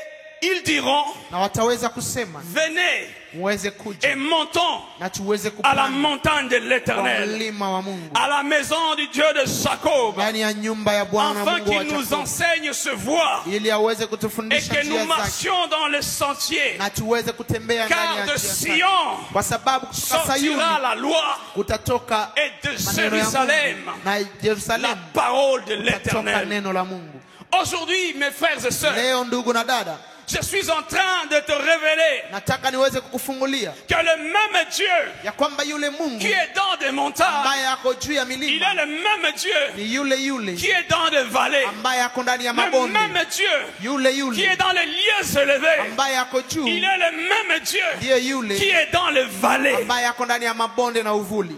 Speaker 3: ils diront:
Speaker 1: na wataweza kusema
Speaker 3: venez
Speaker 1: muweze kuja
Speaker 3: et montons
Speaker 1: na tuweze
Speaker 3: à la
Speaker 1: kupanda
Speaker 3: montagne de
Speaker 1: kwa
Speaker 3: l'Éternel,
Speaker 1: mlima wa Mungu,
Speaker 3: à la maison du Dieu de Jacob,
Speaker 1: ndani ya nyumba ya Bwana
Speaker 3: afin
Speaker 1: Mungu wa
Speaker 3: qu'il nous
Speaker 1: Yakobo,
Speaker 3: enseigne ce voie
Speaker 1: ili aweze
Speaker 3: et
Speaker 1: kutufundisha
Speaker 3: que nous
Speaker 1: njia zake
Speaker 3: marchions dans les sentiers.
Speaker 1: na tuweze kutembea ndani
Speaker 3: Car
Speaker 1: ya
Speaker 3: de
Speaker 1: njia zake,
Speaker 3: Sion
Speaker 1: kwa sababu kutoka Sayuni
Speaker 3: sortira la loi
Speaker 1: kutatoka
Speaker 3: et de
Speaker 1: maneno ya
Speaker 3: Jérusalem
Speaker 1: Mungu, na
Speaker 3: la
Speaker 1: Yerusalemu
Speaker 3: parole de
Speaker 1: kutatoka
Speaker 3: l'Éternel.
Speaker 1: neno la Mungu.
Speaker 3: Aujourd'hui, mes frères et sœurs,
Speaker 1: Leo ndugu na dada,
Speaker 3: je suis en train de te révéler
Speaker 1: nataka niweze kukufungulia
Speaker 3: que le même Dieu
Speaker 1: ya kwamba yule Mungu
Speaker 3: qui est dans des montagnes,
Speaker 1: ambaye ako juu ya
Speaker 3: il est
Speaker 1: milima
Speaker 3: le même Dieu
Speaker 1: ni yule
Speaker 3: qui est dans des vallées,
Speaker 1: ambaye ako ndani ya
Speaker 3: le
Speaker 1: mabonde,
Speaker 3: même Dieu
Speaker 1: yule
Speaker 3: qui est dans les lieux élevés,
Speaker 1: ambaye ako juu,
Speaker 3: il est le même Dieu
Speaker 1: ndiye
Speaker 3: qui
Speaker 1: yule
Speaker 3: est dans les vallées.
Speaker 1: ambaye ako ndani ya mabonde na uvuli.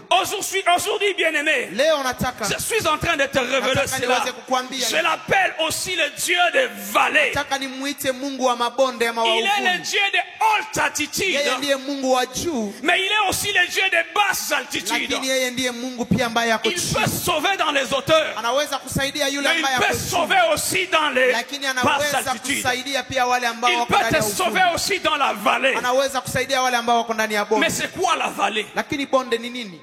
Speaker 3: Aujourd'hui, bien-aimé,
Speaker 1: Leo nataka
Speaker 3: je suis en train de te révéler
Speaker 1: nataka
Speaker 3: cela.
Speaker 1: niweze kukuambia,
Speaker 3: Je l'appelle aussi le Dieu des vallées.
Speaker 1: nataka nimuite Mungu wa mabonde ama wa
Speaker 3: Il est le
Speaker 1: uvuli.
Speaker 3: Dieu de haute altitude,
Speaker 1: Yeye ndiye Mungu wa juu,
Speaker 3: mais il est aussi le Dieu des basses
Speaker 1: lakini
Speaker 3: altitudes.
Speaker 1: lakini yeye ndiye Mungu pia ambaye ako
Speaker 3: Il
Speaker 1: chini.
Speaker 3: peut sauver dans les hauteurs.
Speaker 1: Anaweza kusaidia yule
Speaker 3: Mais il
Speaker 1: ambaye
Speaker 3: peut
Speaker 1: ako chini,
Speaker 3: sauver aussi dans les
Speaker 1: lakini
Speaker 3: basses
Speaker 1: anaweza
Speaker 3: altitudes.
Speaker 1: kusaidia pia wale ambao
Speaker 3: Il
Speaker 1: wako
Speaker 3: peut
Speaker 1: ndani
Speaker 3: te
Speaker 1: ya
Speaker 3: sauver
Speaker 1: ufundi.
Speaker 3: aussi dans la vallée.
Speaker 1: Anaweza kusaidia wale ambao wako ndani ya
Speaker 3: Mais
Speaker 1: bonde.
Speaker 3: c'est quoi la vallée?
Speaker 1: Lakini bonde ni nini?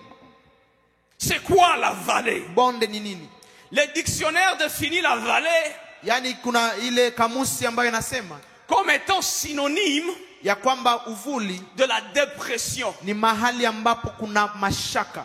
Speaker 3: C'est quoi la vallée?
Speaker 1: Bonde ni nini?
Speaker 3: Le dictionnaire définit la vallée
Speaker 1: Yaani kuna ile kamusi ambayo inasema
Speaker 3: comme étant synonyme
Speaker 1: ya kwamba uvuli
Speaker 3: de la dépression.
Speaker 1: ni mahali ambapo kuna mashaka.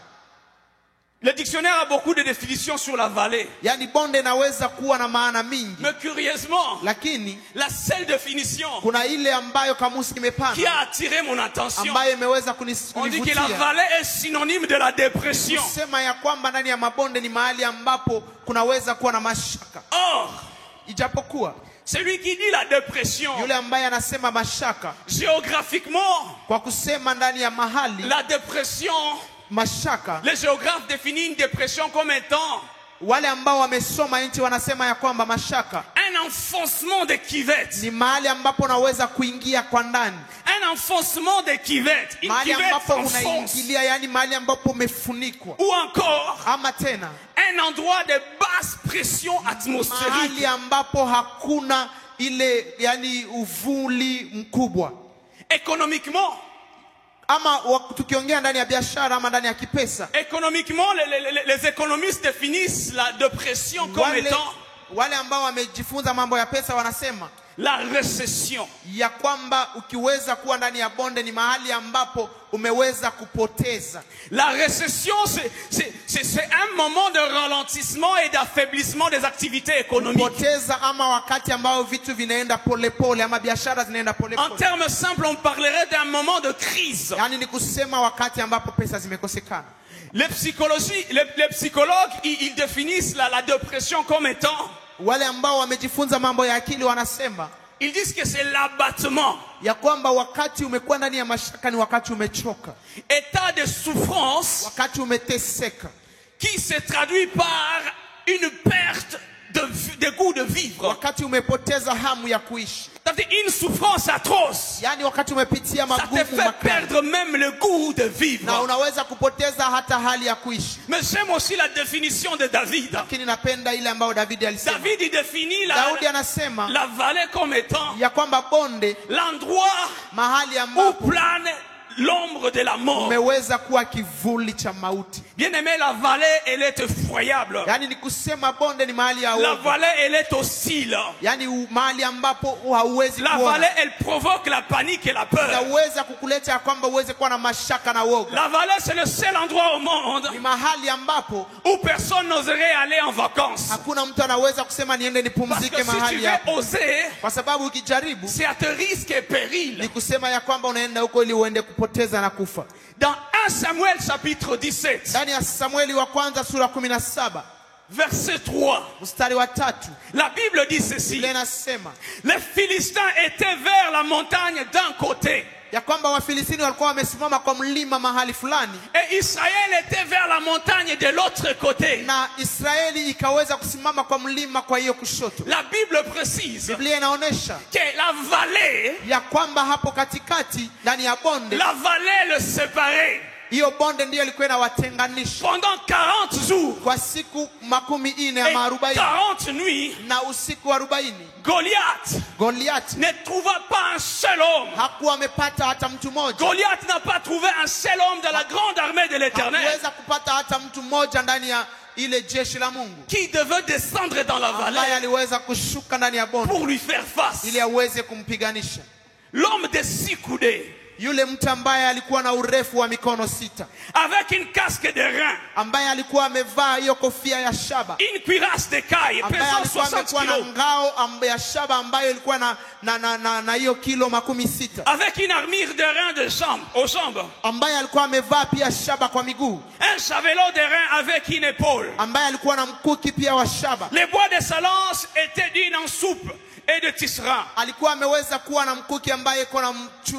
Speaker 3: Le dictionnaire a beaucoup de définitions sur la vallée.
Speaker 1: Yaani bonde inaweza kuwa na maana mingi,
Speaker 3: Mais curieusement,
Speaker 1: lakini
Speaker 3: la seule définition
Speaker 1: kuna ile ambayo kamusi
Speaker 3: qui
Speaker 1: imepana
Speaker 3: a attiré mon attention,
Speaker 1: ambayo imeweza
Speaker 3: on dit que la
Speaker 1: kunivutia.
Speaker 3: vallée est synonyme de la dépression.
Speaker 1: Kusema ya kwamba ndani ya mabonde ni mahali ambapo kunaweza kuwa na mashaka.
Speaker 3: Or,
Speaker 1: Ijapokuwa
Speaker 3: celui qui dit la dépression,
Speaker 1: yule ambaye anasema mashaka,
Speaker 3: géographiquement,
Speaker 1: kwa kusema ndani ya mahali
Speaker 3: la dépression,
Speaker 1: mashaka,
Speaker 3: les géographes définissent une dépression comme étant
Speaker 1: wale ambao wamesoma nchi wanasema ya kwamba mashaka
Speaker 3: un enfoncement de cuvette.
Speaker 1: ni mahali ambapo unaweza kuingia kwa ndani,
Speaker 3: Un enfoncement de cuvette. Une
Speaker 1: mahali
Speaker 3: cuvette
Speaker 1: ambapo
Speaker 3: s'enfonce.
Speaker 1: unaingilia, yani mahali ambapo umefunikwa,
Speaker 3: Ou encore,
Speaker 1: ama tena
Speaker 3: un endroit de basse pression atmosphérique.
Speaker 1: mahali ambapo hakuna ile yani uvuli mkubwa.
Speaker 3: Économiquement,
Speaker 1: Ama tukiongea ndani ya biashara ama ndani ya kipesa,
Speaker 3: économiquement, les économistes définissent la dépression comme étant
Speaker 1: wale ambao wamejifunza mambo ya pesa wanasema
Speaker 3: la récession.
Speaker 1: ya kwamba ukiweza kuwa ndani ya bonde ni mahali ambapo umeweza kupoteza.
Speaker 3: La récession, c'est un moment de ralentissement et d'affaiblissement des activités économiques.
Speaker 1: Kupoteza ama wakati ambao vitu vinaenda pole pole ama biashara zinaenda pole
Speaker 3: En
Speaker 1: pole.
Speaker 3: termes simples, on parlerait d'un moment de crise.
Speaker 1: Yani ni kusema wakati ambapo pesa zimekosekana.
Speaker 3: Les psychologues, ils définissent la dépression comme étant,
Speaker 1: Wale ambao wamejifunza mambo ya akili wanasema
Speaker 3: ils disent que c'est l'abattement,
Speaker 1: ya kwamba wakati umekuwa ndani ya mashaka ni wakati umechoka,
Speaker 3: état de souffrance
Speaker 1: wakati umeteseka,
Speaker 3: qui se traduit par une perte de goût de vivre.
Speaker 1: wakati umepoteza hamu ya kuishi,
Speaker 3: C'est-à-dire une souffrance atroce.
Speaker 1: yani wakati umepitia
Speaker 3: Ça te
Speaker 1: magumu
Speaker 3: fait
Speaker 1: makali
Speaker 3: perdre même le goût de
Speaker 1: na
Speaker 3: vivre.
Speaker 1: unaweza kupoteza hata hali ya kuishi.
Speaker 3: Mais j'aime aussi la définition de David.
Speaker 1: Lakini napenda ile ambayo Daudi alisema.
Speaker 3: David il définit
Speaker 1: Daudi anasema
Speaker 3: la vallée comme étant
Speaker 1: ya kwamba bonde,
Speaker 3: l'endroit
Speaker 1: mahali
Speaker 3: où
Speaker 1: ambapo
Speaker 3: plane l'ombre de la mort.
Speaker 1: umeweza kuwa kivuli cha mauti.
Speaker 3: Bien aimé, la vallée, elle est effroyable.
Speaker 1: Yani ni kusema bonde ni mahali ya
Speaker 3: La
Speaker 1: uovu,
Speaker 3: vallée, elle est hostile.
Speaker 1: yani mahali ambapo hauwezi
Speaker 3: La
Speaker 1: kuona,
Speaker 3: vallée, elle provoque la panique et la peur.
Speaker 1: inaweza kukuleta ya kwamba uweze kuwa na mashaka na woga.
Speaker 3: La vallée, c'est le seul endroit au monde
Speaker 1: Ni mahali ambapo
Speaker 3: où personne n'oserait aller en vacances.
Speaker 1: hakuna mtu anaweza kusema niende
Speaker 3: Parce que
Speaker 1: nipumzike
Speaker 3: si tu
Speaker 1: mahali
Speaker 3: veux
Speaker 1: hapo,
Speaker 3: oser,
Speaker 1: kwa sababu ukijaribu
Speaker 3: c'est à tes risques et périls.
Speaker 1: ni kusema ya kwamba unaenda huko ili uende kupoteza na kufa.
Speaker 3: Dans 1 Samuel chapitre 17,
Speaker 1: Ndani ya Samueli wa kwanza sura 17
Speaker 3: verset 3,
Speaker 1: mstari wa 3
Speaker 3: la Bible dit ceci.
Speaker 1: Biblia inasema
Speaker 3: Les Philistins étaient vers la montagne d'un côté
Speaker 1: ya kwamba Wafilistini walikuwa wamesimama kwa mlima mahali fulani,
Speaker 3: et Israël était vers la montagne de l'autre côté.
Speaker 1: na Israeli ikaweza kusimama kwa mlima kwa hiyo kushoto.
Speaker 3: La Bible précise
Speaker 1: Biblia inaonyesha
Speaker 3: que la vallée,
Speaker 1: ya kwamba hapo katikati ndani ya bonde,
Speaker 3: la vallée le séparait.
Speaker 1: hiyo bonde ndiyo ilikuwa inawatenganisha
Speaker 3: Pendant 40 jours
Speaker 1: kwa siku 40
Speaker 3: et
Speaker 1: ama 40,
Speaker 3: 40 nuits,
Speaker 1: na usiku 40
Speaker 3: Goliath
Speaker 1: Goliathi
Speaker 3: ne trouva pas un seul homme.
Speaker 1: hakuwa amepata hata mtu mmoja,
Speaker 3: Goliath n'a pas trouvé un seul homme de la grande armée de l'Éternel
Speaker 1: hakuweza kupata hata mtu mmoja ndani ya ile jeshi la Mungu
Speaker 3: qui devait descendre dans la
Speaker 1: ambaye
Speaker 3: vallée
Speaker 1: aliweza kushuka ndani ya bonde
Speaker 3: pour lui faire face.
Speaker 1: ili aweze kumpiganisha.
Speaker 3: L'homme de 6 coudées,
Speaker 1: Yule mtu ambaye alikuwa na urefu wa mikono 6,
Speaker 3: avec une casque de rein,
Speaker 1: ambaye alikuwa amevaa hiyo kofia ya shaba,
Speaker 3: une cuirasse de caille
Speaker 1: ambaye
Speaker 3: pesant
Speaker 1: alikuwa
Speaker 3: 60
Speaker 1: amekuwa na
Speaker 3: kilos,
Speaker 1: ngao ya shaba ambayo ilikuwa na hiyo kilo 60,
Speaker 3: avec une armure de rein aux jambes,
Speaker 1: ambaye alikuwa amevaa pia shaba kwa miguu,
Speaker 3: un javelot de rein avec une épaule.
Speaker 1: ambaye alikuwa na mkuki pia wa shaba.
Speaker 3: Les bois de sa lance étaient d'une en soupe et de tisserand,
Speaker 1: alikuwa ameweza kuwa na mkuki ambaye iko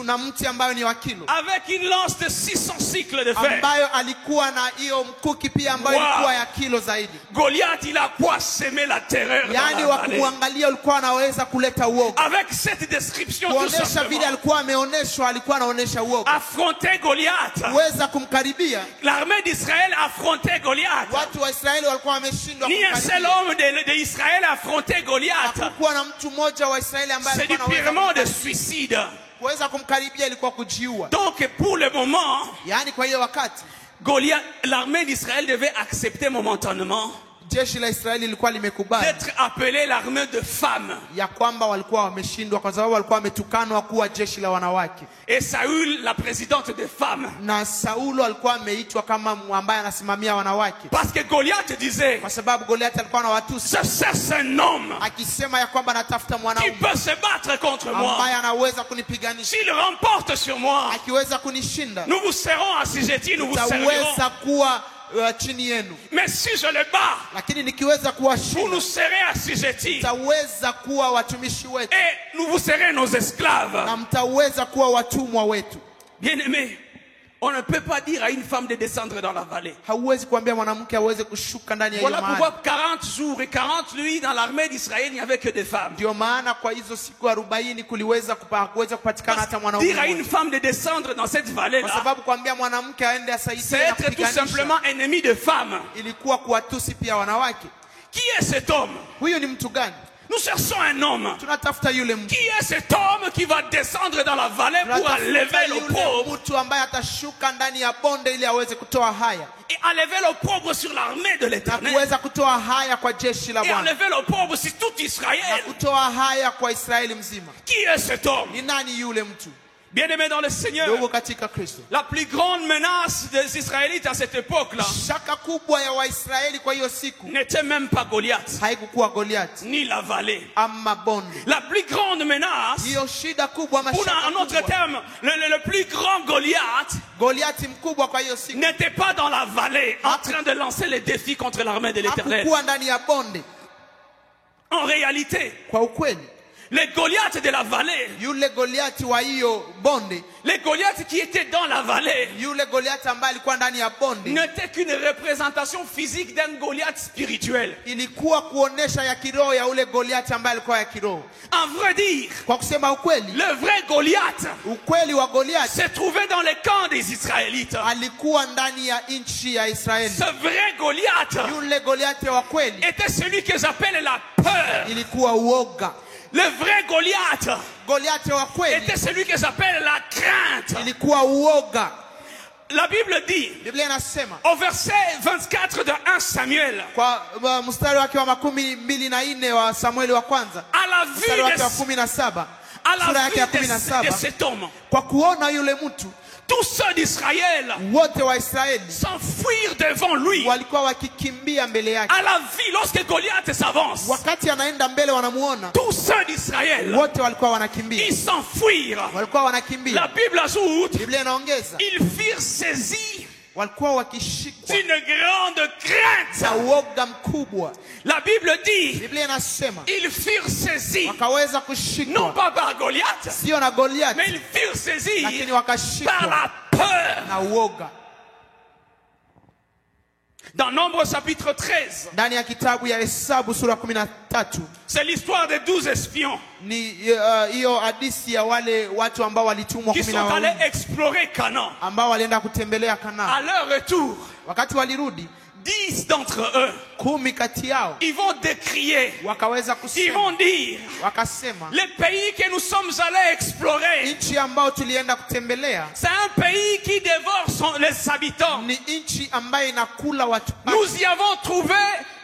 Speaker 1: na mti ambayo ni wa kilo,
Speaker 3: avec une lance de 600 cycles de fer.
Speaker 1: ambayo alikuwa na hiyo mkuki pia ambayo
Speaker 3: Wow.
Speaker 1: ilikuwa ya kilo zaidi.
Speaker 3: Goliath, il a quoi semer la terreur dans
Speaker 1: Yani
Speaker 3: la
Speaker 1: wa
Speaker 3: vallée.
Speaker 1: kumwangalia ulikuwa anaweza kuleta uoga.
Speaker 3: Avec cette description, tout
Speaker 1: Kuonesha vile
Speaker 3: simplement,
Speaker 1: alikuwa ameoneshwa, alikuwa anaonesha uoga.
Speaker 3: affronter Goliath.
Speaker 1: Kuweza kumkaribia,
Speaker 3: L'armée d'Israël affrontait Goliath.
Speaker 1: watu wa Israeli walikuwa wameshindwa
Speaker 3: Ni un seul
Speaker 1: kumkaribia.
Speaker 3: homme d'Israël affrontait Goliath.
Speaker 1: Hakukuwa na mtu mmoja wa Israeli ambaye
Speaker 3: C'est du
Speaker 1: alikuwa
Speaker 3: purement
Speaker 1: anaweza
Speaker 3: de suicide.
Speaker 1: kuweza kumkaribia, ilikuwa kujiua.
Speaker 3: Donc pour le moment,
Speaker 1: Yani kwa hiyo wakati
Speaker 3: Goliath, l'armée d'Israël devait accepter momentanément
Speaker 1: jeshi la Israeli lilikuwa limekubali
Speaker 3: d'être appelée l'armée de femmes.
Speaker 1: ya kwamba walikuwa wameshindwa kwa sababu walikuwa wametukanwa kuwa jeshi la wanawake,
Speaker 3: Et Saül, la présidente des femmes.
Speaker 1: na Saulo alikuwa ameitwa kama ambaye anasimamia wanawake,
Speaker 3: Parce que Goliath disait,
Speaker 1: kwa sababu Goliath alikuwa na watusi,
Speaker 3: je cherche un homme
Speaker 1: akisema ya kwamba anatafuta
Speaker 3: qui
Speaker 1: mwanaume
Speaker 3: peut se battre contre moi.
Speaker 1: ambaye anaweza kunipiganisha,
Speaker 3: S'il remporte sur moi,
Speaker 1: akiweza kunishinda
Speaker 3: nous vous serons assujettis, nous vous servirons.
Speaker 1: tutaweza kuwa chini yenu,
Speaker 3: Mais si je le bats,
Speaker 1: lakini nikiweza
Speaker 3: vous
Speaker 1: kuwashinda
Speaker 3: nous serez assujettis.
Speaker 1: mtaweza kuwa watumishi wetu
Speaker 3: Et nous vous serez nos esclaves.
Speaker 1: na mtaweza kuwa watumwa wetu.
Speaker 3: Bien-aimés, on ne peut pas dire à une femme de descendre dans la vallée.
Speaker 1: Hauwezi kuambia mwanamke aweze kushuka ndani ya hiyo
Speaker 3: Voilà
Speaker 1: mahali.
Speaker 3: pourquoi 40 jours et 40 nuits dans l'armée d'Israël, il n'y avait que des femmes.
Speaker 1: Ndio maana kwa hizo siku 40 kuweza kupatikana hata
Speaker 3: Parce que dire à
Speaker 1: mwanaume
Speaker 3: une
Speaker 1: mmoja.
Speaker 3: femme de descendre dans cette
Speaker 1: Kwa
Speaker 3: vallée-là,
Speaker 1: sababu kuambia mwanamke aende asaidie
Speaker 3: c'est
Speaker 1: na
Speaker 3: être tout
Speaker 1: kupiganisha
Speaker 3: simplement ennemi de femmes.
Speaker 1: ilikuwa kuwatusi pia wanawake.
Speaker 3: Qui est cet homme?
Speaker 1: Huyu ni mtu gani?
Speaker 3: Nous cherchons un homme.
Speaker 1: Tunatafuta yule mtu.
Speaker 3: Qui est cet homme qui va descendre dans la vallée pour
Speaker 1: Tunatafuta
Speaker 3: enlever
Speaker 1: yule
Speaker 3: l'opprobre
Speaker 1: mtu ambaye atashuka ndani ya bonde ili aweze kutoa haya
Speaker 3: et enlever l'opprobre sur l'armée de
Speaker 1: na
Speaker 3: l'Éternel
Speaker 1: kuweza kutoa haya kwa jeshi la
Speaker 3: et
Speaker 1: Bwana
Speaker 3: enlever l'opprobre sur tout
Speaker 1: na
Speaker 3: Israël?
Speaker 1: kutoa haya kwa Israeli mzima.
Speaker 3: Qui est cet homme?
Speaker 1: Ni nani yule mtu?
Speaker 3: Bien-aimé dans le Seigneur,
Speaker 1: Ndugu katika Kristo,
Speaker 3: la plus grande menace des Israélites à cette époque-là
Speaker 1: shaka kubwa ya Waisraeli kwa hiyo siku
Speaker 3: n'était même pas Goliath,
Speaker 1: haikukuwa Goliathi
Speaker 3: ni la vallée.
Speaker 1: ama bonde.
Speaker 3: La plus grande menace,
Speaker 1: Hiyo shida kubwa,
Speaker 3: ou
Speaker 1: mashaka
Speaker 3: en autre
Speaker 1: kubwa,
Speaker 3: terme, le plus grand Goliath
Speaker 1: Goliathi mkubwa kwa hiyo siku
Speaker 3: n'était pas dans la vallée en train de lancer les défis contre l'armée de l'Éternel.
Speaker 1: hakukuwa ndani ya bonde.
Speaker 3: En réalité,
Speaker 1: Kwa ukweli,
Speaker 3: les Goliaths de la vallée,
Speaker 1: yule Goliathi wa hiyo bonde,
Speaker 3: les Goliaths qui étaient dans la vallée,
Speaker 1: yule Goliathi ambaye alikuwa ndani ya bonde,
Speaker 3: n'étaient qu'une représentation physique d'un Goliath spirituel.
Speaker 1: ilikuwa kuonesha ya kiroho ya ule Goliathi ambaye alikuwa ya kiroho.
Speaker 3: En vrai dire,
Speaker 1: Kwa kusema ukweli,
Speaker 3: le vrai Goliath
Speaker 1: ukweli wa Goliathi
Speaker 3: se trouvait dans les camps des Israélites.
Speaker 1: alikuwa ndani ya nchi ya Israeli.
Speaker 3: Ce vrai Goliath
Speaker 1: Yule Goliathi wa kweli
Speaker 3: était celui que j'appelle la peur.
Speaker 1: ilikuwa uoga.
Speaker 3: Le vrai Goliath
Speaker 1: Goliathi wa kweli
Speaker 3: était celui que j'appelle la crainte.
Speaker 1: ilikuwa uoga.
Speaker 3: La Bible dit,
Speaker 1: Biblia inasema
Speaker 3: au verset 24 de 1 Samuel,
Speaker 1: kwa mstari wake wa 24 wa Samueli wa kwanza,
Speaker 3: à la
Speaker 1: mstari wake wa
Speaker 3: vue
Speaker 1: 17,
Speaker 3: à
Speaker 1: sura
Speaker 3: la
Speaker 1: yake ya
Speaker 3: vue de
Speaker 1: 17,
Speaker 3: cet homme,
Speaker 1: kwa kuona yule mtu
Speaker 3: tous ceux d'Israël
Speaker 1: wote wa Israeli
Speaker 3: s'enfuirent devant lui.
Speaker 1: walikuwa wakikimbia mbele yake.
Speaker 3: À la vue, lorsque Goliath s'avance,
Speaker 1: Wakati anaenda mbele wanamuona,
Speaker 3: tous ceux d'Israël,
Speaker 1: wote walikuwa wanakimbia,
Speaker 3: ils s'enfuirent.
Speaker 1: walikuwa
Speaker 3: La
Speaker 1: wanakimbia.
Speaker 3: Bible ajoute,
Speaker 1: Biblia inaongeza
Speaker 3: ils furent saisis
Speaker 1: walikuwa wakishikwa
Speaker 3: d'une grande crainte.
Speaker 1: na uoga mkubwa.
Speaker 3: La Bible dit,
Speaker 1: Biblia inasema
Speaker 3: ils furent saisis,
Speaker 1: wakaweza
Speaker 3: non
Speaker 1: kushikwa,
Speaker 3: pas par Goliath,
Speaker 1: sio na
Speaker 3: mais
Speaker 1: Goliathi,
Speaker 3: ils furent saisis
Speaker 1: lakini
Speaker 3: par
Speaker 1: wakashikwa
Speaker 3: la peur.
Speaker 1: na uoga.
Speaker 3: Dans Nombre chapitre 13,
Speaker 1: Ndani ya kitabu ya Hesabu sura 13
Speaker 3: c'est l'histoire des 12 espions
Speaker 1: ni hiyo hadithi ya wale watu ambao walitumwa
Speaker 3: qui
Speaker 1: 12
Speaker 3: sont allés explorer Canaan.
Speaker 1: ambao walienda kutembelea
Speaker 3: À
Speaker 1: Kanaani.
Speaker 3: leur retour,
Speaker 1: Wakati walirudi,
Speaker 3: 10 d'entre eux,
Speaker 1: 10 kati yao
Speaker 3: ils vont décrier,
Speaker 1: wakaweza
Speaker 3: ils
Speaker 1: kusema,
Speaker 3: vont dire,
Speaker 1: wakasema
Speaker 3: le pays que nous sommes allés explorer,
Speaker 1: nchi ambao tulienda kutembelea
Speaker 3: c'est un pays qui dévore les habitants.
Speaker 1: ni nchi ambayo inakula watu wake.
Speaker 3: Nous y avons trouvé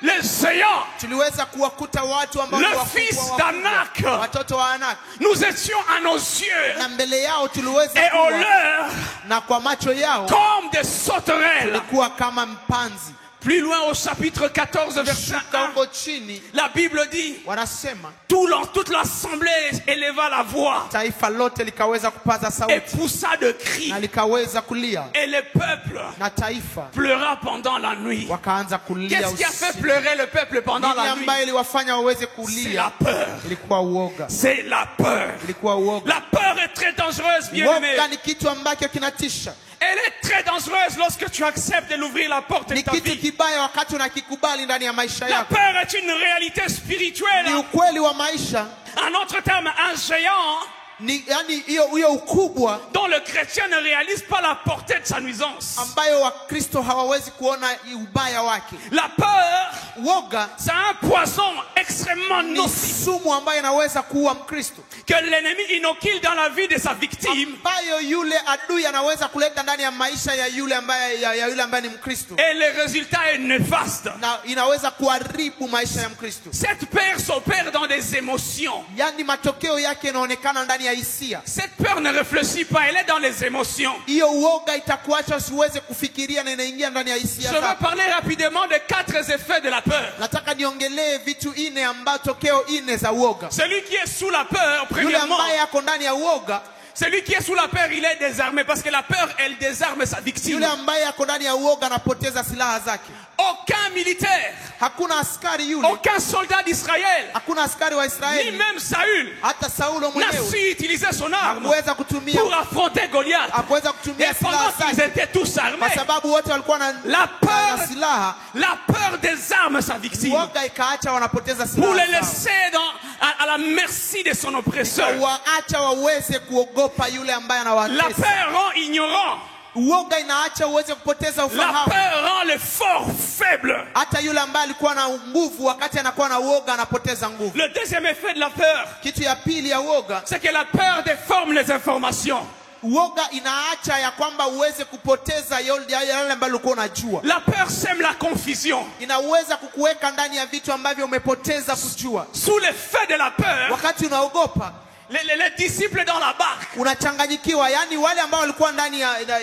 Speaker 3: les géants,
Speaker 1: Tuliweza kuwakuta watu ambao
Speaker 3: le
Speaker 1: ni wakubwa,
Speaker 3: fils
Speaker 1: wakubwa,
Speaker 3: d'Anak.
Speaker 1: watoto wa Anak,
Speaker 3: Nous étions à nos yeux
Speaker 1: na mbele yao tuliweza
Speaker 3: et au
Speaker 1: kuwa,
Speaker 3: leur
Speaker 1: na kwa macho yao
Speaker 3: comme des sauterelles.
Speaker 1: tulikuwa kama mpanzi.
Speaker 3: Plus loin au chapitre 14, verset
Speaker 1: Shuka
Speaker 3: 1,
Speaker 1: huko chini
Speaker 3: la Bible dit,
Speaker 1: wanasema
Speaker 3: toute l'assemblée éleva la voix
Speaker 1: taifa lote likaweza kupaza
Speaker 3: et
Speaker 1: sauti
Speaker 3: poussa de cris.
Speaker 1: na likaweza kulia,
Speaker 3: Et le peuple
Speaker 1: na taifa
Speaker 3: pleura pendant la nuit.
Speaker 1: wakaanza kulia
Speaker 3: Qu'est-ce qui a fait
Speaker 1: usiku.
Speaker 3: pleurer le peuple pendant
Speaker 1: Nini
Speaker 3: la nuit?
Speaker 1: ambayo iliwafanya waweze
Speaker 3: C'est
Speaker 1: kulia?
Speaker 3: la peur.
Speaker 1: Ilikuwa uoga,
Speaker 3: C'est la peur.
Speaker 1: ilikuwa uoga.
Speaker 3: La peur est très dangereuse, bien-aimé.
Speaker 1: Uoga ni kitu ambacho kinatisha,
Speaker 3: Elle est très dangereuse lorsque tu acceptes de l'ouvrir la porte de
Speaker 1: ni
Speaker 3: ta
Speaker 1: kitu
Speaker 3: vie.
Speaker 1: kibaya wakati unakikubali ndani ya maisha
Speaker 3: La
Speaker 1: yako.
Speaker 3: peur est une réalité spirituelle.
Speaker 1: Ni ukweli wa maisha,
Speaker 3: En autre terme, un géant
Speaker 1: ni yani hiyo ukubwa
Speaker 3: dont le chrétien ne réalise pas la portée de sa nuisance.
Speaker 1: ambayo Wakristo hawawezi kuona ubaya wake.
Speaker 3: La peur,
Speaker 1: Uoga
Speaker 3: c'est un poison extrêmement
Speaker 1: ni
Speaker 3: nocif
Speaker 1: sumu ambayo inaweza kuua Mkristo,
Speaker 3: que l'ennemi inocule dans la vie de sa victime.
Speaker 1: ambayo yule adui anaweza kuleta ndani ya maisha ya yule ambaye ni Mkristo,
Speaker 3: Et le résultat est néfaste.
Speaker 1: na inaweza kuharibu maisha ya Mkristo.
Speaker 3: Cette peur s'opère dans des émotions.
Speaker 1: Yani matokeo yake yanaonekana ndani ya hisia.
Speaker 3: Cette peur ne réfléchit pas, elle est dans les émotions.
Speaker 1: Hiyo uoga itakuacha usiweze kufikiria na inaingia ndani ya
Speaker 3: Je
Speaker 1: hisia
Speaker 3: vais
Speaker 1: zako.
Speaker 3: parler rapidement de 4 effets de la peur.
Speaker 1: Nataka niongelee vitu ine ambayo tokeo ine za uoga.
Speaker 3: Celui qui est sous la peur,
Speaker 1: Yule
Speaker 3: premièrement,
Speaker 1: ambaye yako ndani ya uoga,
Speaker 3: celui qui est sous la peur, il est désarmé parce que la peur, elle désarme sa victime.
Speaker 1: yule ambaye yako ndani ya uoga anapoteza silaha zake.
Speaker 3: Aucun militaire,
Speaker 1: Hakuna askari yule,
Speaker 3: aucun soldat d'Israël,
Speaker 1: hakuna askari wa
Speaker 3: ni
Speaker 1: Israeli,
Speaker 3: même Saül,
Speaker 1: hata Saulo
Speaker 3: n'a
Speaker 1: mwenyewe
Speaker 3: su utiliser son arme
Speaker 1: hakuweza kutumia
Speaker 3: pour affronter Goliath.
Speaker 1: hakuweza
Speaker 3: Et
Speaker 1: kutumia
Speaker 3: pendant
Speaker 1: silaha
Speaker 3: qu'ils
Speaker 1: zake,
Speaker 3: étaient tous armés,
Speaker 1: kwa sababu wote walikuwa na
Speaker 3: la
Speaker 1: silaha.
Speaker 3: peur désarme sa victime
Speaker 1: Uoga ikaacha wanapoteza
Speaker 3: pour
Speaker 1: silaha
Speaker 3: le
Speaker 1: zao.
Speaker 3: laisser à la merci de son oppresseur.
Speaker 1: Waacha waweze kuogopa yule ambaye
Speaker 3: La
Speaker 1: anawatesa.
Speaker 3: peur rend ignorant.
Speaker 1: Uoga inaacha uweze kupoteza
Speaker 3: La
Speaker 1: ufahamu.
Speaker 3: peur rend le fort faible.
Speaker 1: Hata yule ambaye alikuwa na nguvu, wakati anakuwa na uoga anapoteza nguvu.
Speaker 3: Le deuxième effet de la peur,
Speaker 1: Kitu ya pili ya uoga,
Speaker 3: c'est que la peur déforme les informations.
Speaker 1: uoga inaacha ya kwamba uweze kupoteza yale ambayo ulikuwa unajua.
Speaker 3: La peur sème la confusion.
Speaker 1: Inaweza kukuweka ndani ya vitu ambavyo umepoteza kujua.
Speaker 3: Sous l'effet de la peur,
Speaker 1: Wakati unaogopa,
Speaker 3: les disciples dans la barque,
Speaker 1: unachanganyikiwa. Yani wale ambao walikuwa ndani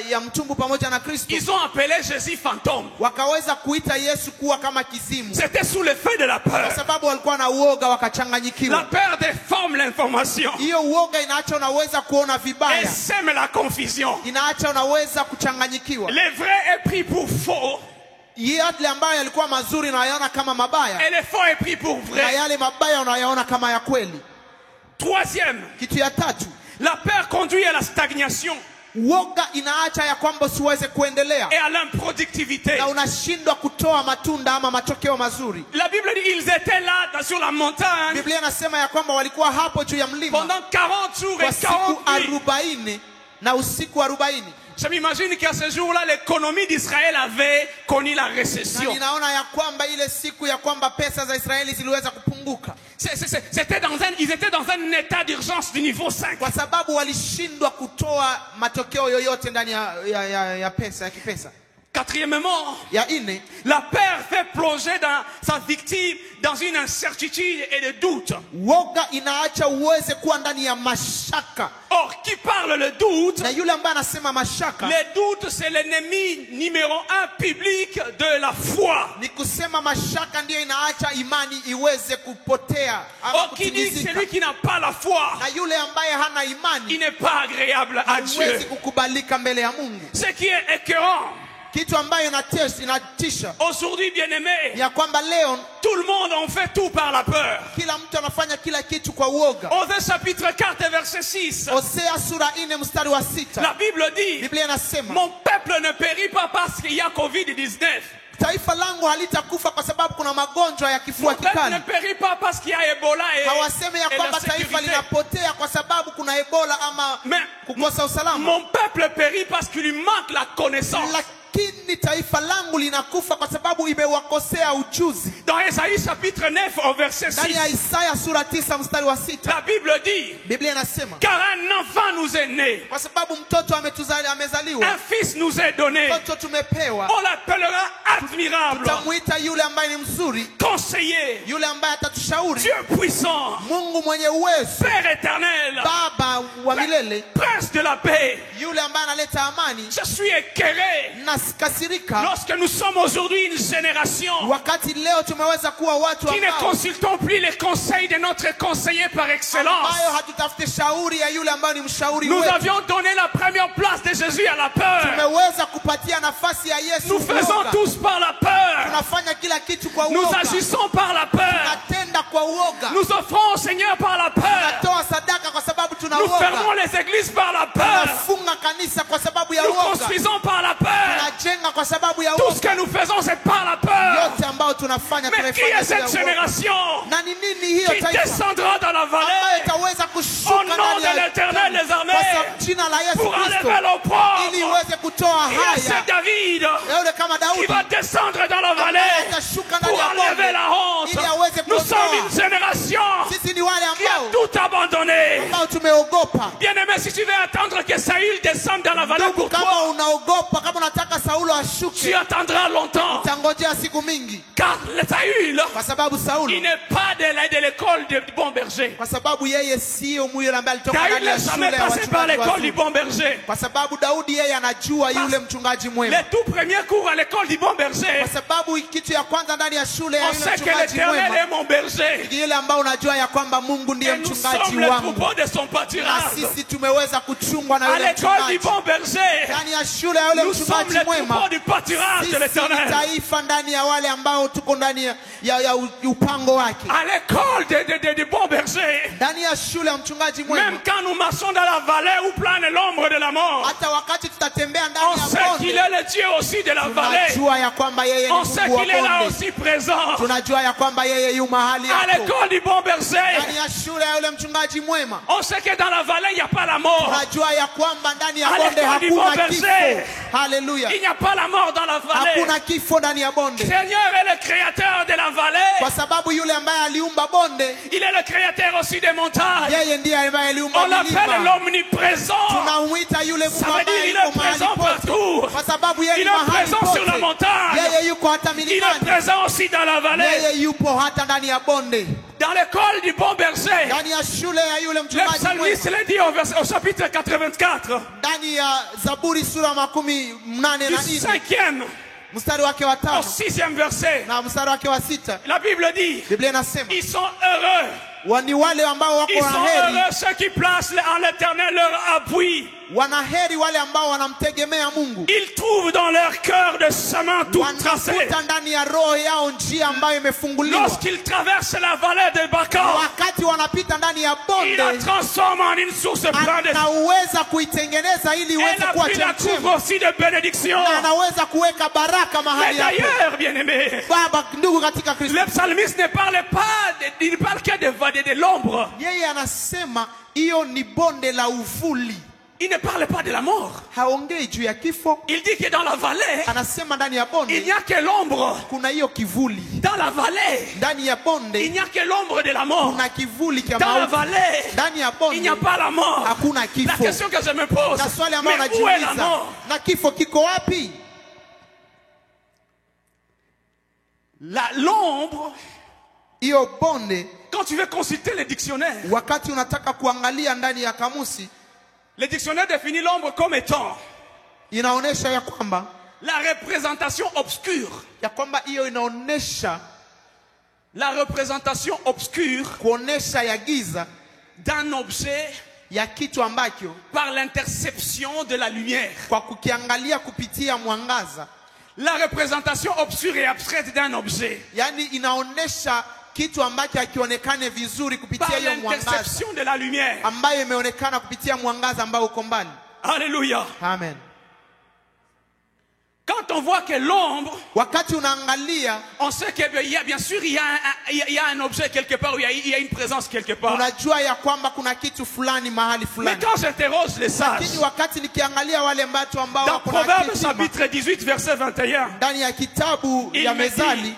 Speaker 1: ya mtumbu pamoja na Kristo
Speaker 3: ils ont appelé Jésus fantôme.
Speaker 1: wakaweza kuita Yesu kuwa kama kizimu,
Speaker 3: C'était sous l'effet de la
Speaker 1: kwa
Speaker 3: peur.
Speaker 1: sababu walikuwa na uoga,
Speaker 3: La
Speaker 1: wakachanganyikiwa.
Speaker 3: peur déforme l'information
Speaker 1: Hiyo uoga inaacha unaweza kuona
Speaker 3: et
Speaker 1: vibaya,
Speaker 3: sème la confusion.
Speaker 1: inaacha unaweza kuchanganyikiwa.
Speaker 3: Le vrai est pris pour faux
Speaker 1: Yale ambayo yalikuwa mazuri unayaona kama mabaya,
Speaker 3: et le faux est pris pour
Speaker 1: na
Speaker 3: vrai.
Speaker 1: yale mabaya unayaona kama ya kweli.
Speaker 3: Troisième,
Speaker 1: Kitu ya tatu,
Speaker 3: la peur conduit à la stagnation
Speaker 1: uoga inaacha ya kwamba usiweze kuendelea
Speaker 3: et à l'improductivité.
Speaker 1: na unashindwa kutoa matunda ama matokeo mazuri.
Speaker 3: La Bible dit ils étaient là sur la montagne
Speaker 1: Biblia inasema ya kwamba walikuwa hapo juu ya mlima
Speaker 3: pendant 40 jours
Speaker 1: kwa
Speaker 3: et
Speaker 1: siku
Speaker 3: 40 nuits.
Speaker 1: 40 na usiku 40.
Speaker 3: Je m'imagine qu'à ce jour-là, l'économie d'Israël avait connu la
Speaker 1: Na
Speaker 3: récession.
Speaker 1: ninaona ya kwamba ile siku ya kwamba pesa za Israeli ziliweza kupunguka
Speaker 3: Ils étaient dans un état d'urgence du niveau 5.
Speaker 1: kwa sababu walishindwa kutoa matokeo yoyote ndani ya pesa ya kipesa.
Speaker 3: Quatrièmement,
Speaker 1: Ya nne,
Speaker 3: la peur fait plonger dans sa victime dans une incertitude et des doutes.
Speaker 1: woga inaacha uweze kuwa ndani ya mashaka,
Speaker 3: Or, qui parle le doute,
Speaker 1: na yule ambaye anasema mashaka
Speaker 3: les doutes, c'est l'ennemi numéro 1 public de la foi.
Speaker 1: ni kusema mashaka ndiyo inaacha imani iweze kupotea ama
Speaker 3: Or, qui dit que
Speaker 1: kutingizika.
Speaker 3: celui qui n'a pas la foi,
Speaker 1: Na yule ambaye hana
Speaker 3: il
Speaker 1: imani
Speaker 3: n'est pas agréable à
Speaker 1: hawezi
Speaker 3: Dieu.
Speaker 1: kukubalika mbele ya Mungu.
Speaker 3: Ce qui est écœurant,
Speaker 1: Kitu ambayo inatisha
Speaker 3: aujourd'hui, bien-aimé,
Speaker 1: ya kwamba leo
Speaker 3: tout le monde en fait tout par la peur.
Speaker 1: kila mtu anafanya kila kitu kwa uoga.
Speaker 3: Osée chapitre 4 verset 6.
Speaker 1: Hosea sura 4 mstari wa 6.
Speaker 3: La Bible dit,
Speaker 1: Biblia inasema
Speaker 3: mon peuple ne périt pas parce qu'il y a Covid-19.
Speaker 1: taifa langu halitakufa kwa sababu kuna magonjwa ya
Speaker 3: Mon
Speaker 1: kifua
Speaker 3: peuple ne
Speaker 1: kikali.
Speaker 3: périt pas parce qu'il y a Ebola
Speaker 1: Hawaseme ya
Speaker 3: et la
Speaker 1: kwamba taifa
Speaker 3: sécurité.
Speaker 1: linapotea kwa sababu kuna Ebola ama
Speaker 3: Mais
Speaker 1: kukosa usalama.
Speaker 3: mon peuple périt parce qu'il lui manque la connaissance.
Speaker 1: Lakini taifa langu linakufa kwa sababu imewakosea ujuzi.
Speaker 3: Dans Ésaïe chapitre 9 au verset
Speaker 1: Ndani ya
Speaker 3: 6,
Speaker 1: Isaya sura 9 mstari wa 6.
Speaker 3: la Bible dit,
Speaker 1: Biblia inasema
Speaker 3: car un enfant nous est né,
Speaker 1: kwa sababu mtoto amezaliwa,
Speaker 3: un fils nous est donné,
Speaker 1: mtoto tumepewa,
Speaker 3: on l'appellera admirable,
Speaker 1: tutamuita yule ambaye ni mzuri,
Speaker 3: conseiller,
Speaker 1: yule ambaye atatushauri,
Speaker 3: Dieu puissant,
Speaker 1: Mungu mwenye uwezo,
Speaker 3: Père éternel,
Speaker 1: Baba wa milele,
Speaker 3: Prince de la paix.
Speaker 1: yule ambaye analeta amani.
Speaker 3: Je suis écœuré
Speaker 1: Nasikasirika tunakasirika
Speaker 3: lorsque nous sommes aujourd'hui une génération
Speaker 1: wakati leo tumeweza kuwa watu
Speaker 3: qui ne
Speaker 1: ambao
Speaker 3: consultons plus les conseils de notre conseiller par excellence.
Speaker 1: ambayo hatutafute shauri ya yule ambaye ni mshauri
Speaker 3: Nous
Speaker 1: wetu.
Speaker 3: avions donné la première place de Jésus à la peur.
Speaker 1: Tumeweza kupatia nafasi ya Yesu.
Speaker 3: Nous faisons
Speaker 1: uoga.
Speaker 3: tous par la peur.
Speaker 1: Tunafanya kila kitu kwa
Speaker 3: Nous
Speaker 1: uoga.
Speaker 3: agissons par la peur.
Speaker 1: Tunatenda kwa uoga.
Speaker 3: Nous offrons au Seigneur par la peur.
Speaker 1: Tunatoa sadaka kwa sababu
Speaker 3: Nous fermons
Speaker 1: tunaoga.
Speaker 3: les églises par la peur.
Speaker 1: Tunafunga kanisa kwa sababu ya
Speaker 3: Nous
Speaker 1: uoga.
Speaker 3: construisons par la peur.
Speaker 1: Tunajenga kwa sababu ya
Speaker 3: Tout ce
Speaker 1: uoga.
Speaker 3: que nous faisons, c'est par la peur.
Speaker 1: Yote ambayo tunafanya
Speaker 3: Mais qui
Speaker 1: tumefanya
Speaker 3: est cette
Speaker 1: kwa uoga.
Speaker 3: génération
Speaker 1: Na ni nini hiyo
Speaker 3: qui
Speaker 1: taifa
Speaker 3: descendra dans la
Speaker 1: ambayo
Speaker 3: vallée
Speaker 1: itaweza
Speaker 3: au
Speaker 1: kushuka
Speaker 3: nom
Speaker 1: ndani
Speaker 3: de
Speaker 1: ya
Speaker 3: l'Éternel des
Speaker 1: kwa
Speaker 3: armées
Speaker 1: sababu jina la Yesu
Speaker 3: pour
Speaker 1: Kristo
Speaker 3: enlever l'opprobre?
Speaker 1: ili iweze kutoa
Speaker 3: Il y a
Speaker 1: haya.
Speaker 3: c'est David
Speaker 1: Yule kama
Speaker 3: qui
Speaker 1: Daudi
Speaker 3: va descendre dans la
Speaker 1: ambaye
Speaker 3: vallée
Speaker 1: atashuka ndani
Speaker 3: pour
Speaker 1: ya
Speaker 3: enlever
Speaker 1: bonde
Speaker 3: la honte.
Speaker 1: ili aweze
Speaker 3: Nous sommes
Speaker 1: kuondoa.
Speaker 3: une génération
Speaker 1: Sisi ni wale
Speaker 3: qui a
Speaker 1: ambao
Speaker 3: tout abandonné.
Speaker 1: tumeogopa.
Speaker 3: Bien-aimé, si tu veux attendre que Saül descende dans la vallée
Speaker 1: Ndugu,
Speaker 3: pour
Speaker 1: kama
Speaker 3: toi,
Speaker 1: unaogopa, kama unataka Saulo
Speaker 3: tu
Speaker 1: ashuke,
Speaker 3: attendras longtemps.
Speaker 1: utangojea siku mingi,
Speaker 3: Car le Saül,
Speaker 1: kwa sababu Saulo,
Speaker 3: il n'est pas de l'école du bon berger.
Speaker 1: kwa sababu yeye sio yule ambaye alitoka
Speaker 3: David
Speaker 1: ndani ya
Speaker 3: n'est
Speaker 1: shule
Speaker 3: jamais
Speaker 1: ya
Speaker 3: passé par
Speaker 1: wachungaji
Speaker 3: l'école du
Speaker 1: wazuri.
Speaker 3: bon berger.
Speaker 1: Kwa sababu Daudi yeye anajua yule mchungaji mwema.
Speaker 3: Les tout premiers cours à l'école du bon berger,
Speaker 1: Kwa sababu kitu ya kwanza ndani ya shule ya
Speaker 3: on
Speaker 1: yule
Speaker 3: sait que
Speaker 1: mchungaji
Speaker 3: l'Éternel
Speaker 1: mwema
Speaker 3: est mon berger.
Speaker 1: ni yule ambao unajua ya kwamba Mungu ndiye
Speaker 3: Et nous
Speaker 1: mchungaji
Speaker 3: sommes les
Speaker 1: wangu.
Speaker 3: troupeaux de son
Speaker 1: Na
Speaker 3: pâturage.
Speaker 1: sisi tumeweza kuchungwa na
Speaker 3: À
Speaker 1: yule
Speaker 3: l'école du
Speaker 1: mchungaji.
Speaker 3: bon berger,
Speaker 1: Ndani ya shule ya yule
Speaker 3: nous sommes
Speaker 1: mchungaji
Speaker 3: les
Speaker 1: mwema.
Speaker 3: troupeaux du pâturage de
Speaker 1: Sisi ni
Speaker 3: l'Éternel.
Speaker 1: taifa ndani ya wale ambao tuko ndani ya upango wake.
Speaker 3: À l'école du bon berger,
Speaker 1: Ndani ya shule ya mchungaji mwema.
Speaker 3: même quand nous marchons dans la vallée où plane l'ombre de la mort,
Speaker 1: Hata wakati tutatembea
Speaker 3: on
Speaker 1: ndani
Speaker 3: sait
Speaker 1: ya
Speaker 3: qu'il
Speaker 1: bonde,
Speaker 3: est le Dieu aussi de la vallée.
Speaker 1: tunajua ya kwamba yeye ni
Speaker 3: On sait
Speaker 1: Mungu wa
Speaker 3: qu'il est là
Speaker 1: bonde.
Speaker 3: aussi présent.
Speaker 1: Tunajua ya kwamba yeye yu mahali
Speaker 3: À
Speaker 1: hapo.
Speaker 3: l'école du bon berger,
Speaker 1: Ndani ya shule ya yule mchungaji mwema.
Speaker 3: on sait que dans la vallée, il n'y a pas la mort.
Speaker 1: Tunajua ya kwamba ndani ya
Speaker 3: À
Speaker 1: bonde
Speaker 3: l'école du bon
Speaker 1: hakuna
Speaker 3: berger,
Speaker 1: kifo. Haleluya.
Speaker 3: il n'y a pas la mort dans la vallée.
Speaker 1: Hakuna kifo ndani ya bonde.
Speaker 3: Seigneur est le créateur de la vallée.
Speaker 1: Kwa sababu yule ambaye aliumba bonde,
Speaker 3: Il est le créateur aussi des montagnes.
Speaker 1: yeye ndiye ambaye aliumba
Speaker 3: On l'appelle
Speaker 1: milima.
Speaker 3: l'omniprésent.
Speaker 1: Tunamuita yule Mungu
Speaker 3: Ça veut dire
Speaker 1: ambaye
Speaker 3: il
Speaker 1: yuko
Speaker 3: est
Speaker 1: mahali
Speaker 3: présent
Speaker 1: pote.
Speaker 3: partout.
Speaker 1: Kwa sababu yeye
Speaker 3: Il
Speaker 1: ni
Speaker 3: est
Speaker 1: mahali
Speaker 3: présent sur la
Speaker 1: pote.
Speaker 3: montagne.
Speaker 1: Yeye yuko hata
Speaker 3: Il est
Speaker 1: milimani.
Speaker 3: présent aussi dans la vallée.
Speaker 1: Yeye yupo hata ndani ya bonde.
Speaker 3: Dans l'école du bon berger,
Speaker 1: Ndani ya shule ya yule
Speaker 3: le
Speaker 1: mchungaji
Speaker 3: psalmiste
Speaker 1: mwema.
Speaker 3: l'a dit au chapitre 84,
Speaker 1: Ndani ya Zaburi sura 18
Speaker 3: du
Speaker 1: na 4
Speaker 3: 5e
Speaker 1: mstari wake wa
Speaker 3: au
Speaker 1: 5
Speaker 3: 6e verset.
Speaker 1: na mstari wake wa 6,
Speaker 3: La Bible dit,
Speaker 1: Biblia inasema
Speaker 3: ils sont heureux.
Speaker 1: ni wale ambao wako
Speaker 3: Ils sont
Speaker 1: waheri,
Speaker 3: heureux ceux qui placent en l'Éternel leur appui.
Speaker 1: wanaheri wale ambao wanamtegemea Mungu.
Speaker 3: Ils trouvent dans leur cœur des chemins tout tracés.
Speaker 1: Wanakuta ndani ya roho yao njia ambayo imefunguliwa.
Speaker 3: Lorsqu'ils traversent la vallée de Baca,
Speaker 1: Wakati wanapita ndani ya
Speaker 3: il la
Speaker 1: bonde,
Speaker 3: transforme en une source pleine de...
Speaker 1: anaweza kuitengeneza ili iweze
Speaker 3: Elle
Speaker 1: kuwa
Speaker 3: appuie la couvre
Speaker 1: chemchemi,
Speaker 3: aussi de bénédictions.
Speaker 1: na anaweza kuweka baraka
Speaker 3: Mais
Speaker 1: mahali hapo.
Speaker 3: d'ailleurs, bien-aimés,
Speaker 1: Baba, ndugu katika Kristo,
Speaker 3: le psalmiste ne parle pas, il ne parle que de l'ombre.
Speaker 1: yeye anasema hiyo ni bonde la uvuli.
Speaker 3: Il ne parle pas de la mort.
Speaker 1: Haongei juu ya kifo,
Speaker 3: Il dit que dans la vallée,
Speaker 1: anasema ndani ya
Speaker 3: il
Speaker 1: bonde
Speaker 3: n'y a que l'ombre.
Speaker 1: kuna hiyo kivuli.
Speaker 3: Dans la vallée,
Speaker 1: Ndani ya
Speaker 3: il
Speaker 1: bonde
Speaker 3: n'y a que l'ombre de la mort.
Speaker 1: kuna kivuli cha
Speaker 3: Dans la
Speaker 1: mauti.
Speaker 3: vallée,
Speaker 1: Ndani ya
Speaker 3: il n'y a
Speaker 1: bonde
Speaker 3: pas la mort.
Speaker 1: hakuna
Speaker 3: La
Speaker 1: kifo.
Speaker 3: question que je me pose,
Speaker 1: Na swali ambalo
Speaker 3: mais où est la
Speaker 1: najiuliza,
Speaker 3: mort?
Speaker 1: na kifo kiko wapi?
Speaker 3: L'ombre,
Speaker 1: Hiyo bonde,
Speaker 3: quand tu veux consulter les dictionnaires,
Speaker 1: wakati unataka kuangalia ndani ya kamusi,
Speaker 3: le dictionnaire définit l'ombre comme étant
Speaker 1: inaonesha ya kwamba
Speaker 3: la représentation obscure.
Speaker 1: hiyo inaonesha
Speaker 3: La représentation obscure
Speaker 1: kuonesha ya giza
Speaker 3: d'un objet
Speaker 1: ya kitu ambacho
Speaker 3: par l'interception de la lumière.
Speaker 1: kwa kukiangalia kupitia mwangaza,
Speaker 3: La représentation obscure et abstraite d'un objet
Speaker 1: yani inaonesha kitu ambacho hakionekane vizuri kupitia
Speaker 3: par
Speaker 1: hiyo mwangaza
Speaker 3: l'interception de la lumière.
Speaker 1: ambayo imeonekana kupitia mwangaza ambao uko mbali.
Speaker 3: Alléluia.
Speaker 1: Amen.
Speaker 3: Quand on voit que l'ombre,
Speaker 1: Wakati unaangalia
Speaker 3: on sait que bien sûr il y a un objet quelque part, il y a une présence quelque part.
Speaker 1: unajua ya kwamba kuna kitu fulani mahali
Speaker 3: Mais
Speaker 1: fulani.
Speaker 3: quand j'interroge les sages,
Speaker 1: Lakini wakati nikiangalia wale watu ambao
Speaker 3: dans
Speaker 1: wako na
Speaker 3: Proverbe
Speaker 1: hekima,
Speaker 3: chapitre 18 verset 21,
Speaker 1: ndani ya kitabu
Speaker 3: il
Speaker 1: ya
Speaker 3: me dit,
Speaker 1: Mezali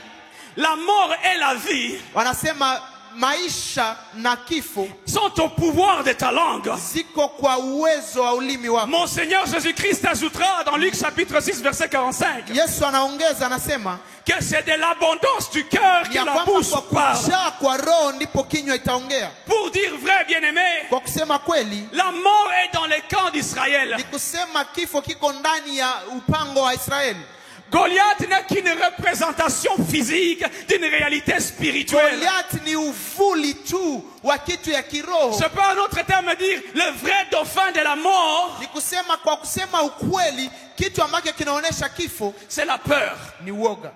Speaker 3: la mort et la vie
Speaker 1: wanasema maisha na kifo
Speaker 3: sont au pouvoir de ta langue.
Speaker 1: ziko kwa uwezo wa ulimi wako.
Speaker 3: Mon Seigneur Jésus-Christ ajoutera dans Luc chapitre 6 verset 45
Speaker 1: Yesu anaongeza anasema
Speaker 3: que c'est de l'abondance du cœur que
Speaker 1: ya
Speaker 3: la
Speaker 1: kwamba
Speaker 3: bouche
Speaker 1: kwa
Speaker 3: parle.
Speaker 1: kujaa kwa roho ndipo kinywa itaongea.
Speaker 3: Pour dire vrai, bien-aimé,
Speaker 1: Kwa kusema kweli,
Speaker 3: la mort est dans les camps d'Israël.
Speaker 1: ni kusema kifo kiko ndani ya upango wa Israeli.
Speaker 3: Goliath n'est qu'une représentation physique d'une réalité spirituelle.
Speaker 1: Goliath ni uvuli tu wa kitu ya kiroho.
Speaker 3: Je peux en autre terme dire le vrai dauphin de la mort,
Speaker 1: Ni kusema kwa kusema ukweli, kitu ambacho kinaonesha kifo
Speaker 3: c'est la peur.
Speaker 1: ni uoga.